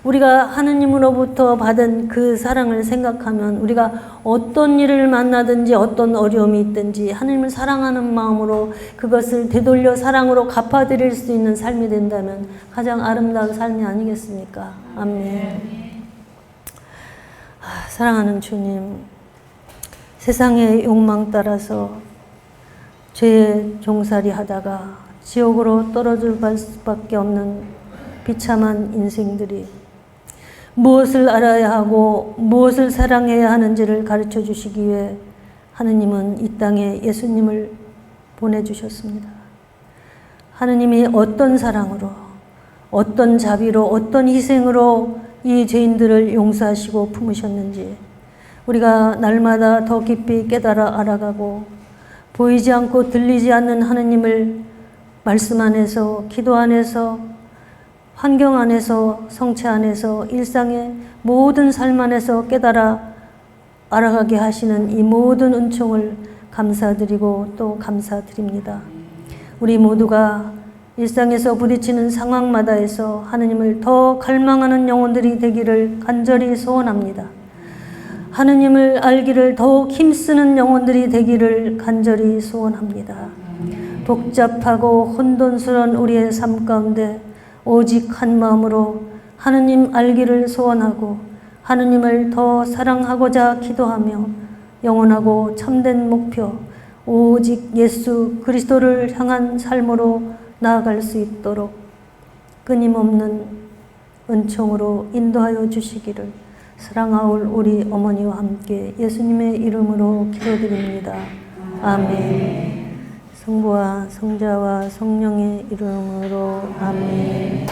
우리가 하느님으로부터 받은 그 사랑을 생각하면 우리가 어떤 일을 만나든지 어떤 어려움이 있든지 하느님을 사랑하는 마음으로 그것을 되돌려 사랑으로 갚아드릴 수 있는 삶이 된다면 가장 아름다운 삶이 아니겠습니까? 아멘. 사랑하는 주님, 세상의 욕망 따라서 죄의 종살이 하다가 지옥으로 떨어질 수밖에 없는 비참한 인생들이 무엇을 알아야 하고 무엇을 사랑해야 하는지를 가르쳐 주시기 위해 하느님은 이 땅에 예수님을 보내주셨습니다. 하느님이 어떤 사랑으로, 어떤 자비로, 어떤 희생으로 이 죄인들을 용서하시고 품으셨는지 우리가 날마다 더 깊이 깨달아 알아가고 보이지 않고 들리지 않는 하느님을 말씀 안에서, 기도 안에서, 환경 안에서, 성체 안에서, 일상의 모든 삶 안에서 깨달아 알아가게 하시는 이 모든 은총을 감사드리고 또 감사드립니다. 우리 모두가 일상에서 부딪히는 상황마다에서 하느님을 더 갈망하는 영혼들이 되기를 간절히 소원합니다. 하느님을 알기를 더욱 힘쓰는 영혼들이 되기를 간절히 소원합니다. 복잡하고 혼돈스러운 우리의 삶 가운데 오직 한 마음으로 하느님 알기를 소원하고 하느님을 더 사랑하고자 기도하며 영원하고 참된 목표 오직 예수 그리스도를 향한 삶으로 나아갈 수 있도록 끊임없는 은총으로 인도하여 주시기를 사랑하올 우리 어머니와 함께 예수님의 이름으로 기도드립니다. 아멘. 성부와 성자와 성령의 이름으로 아멘.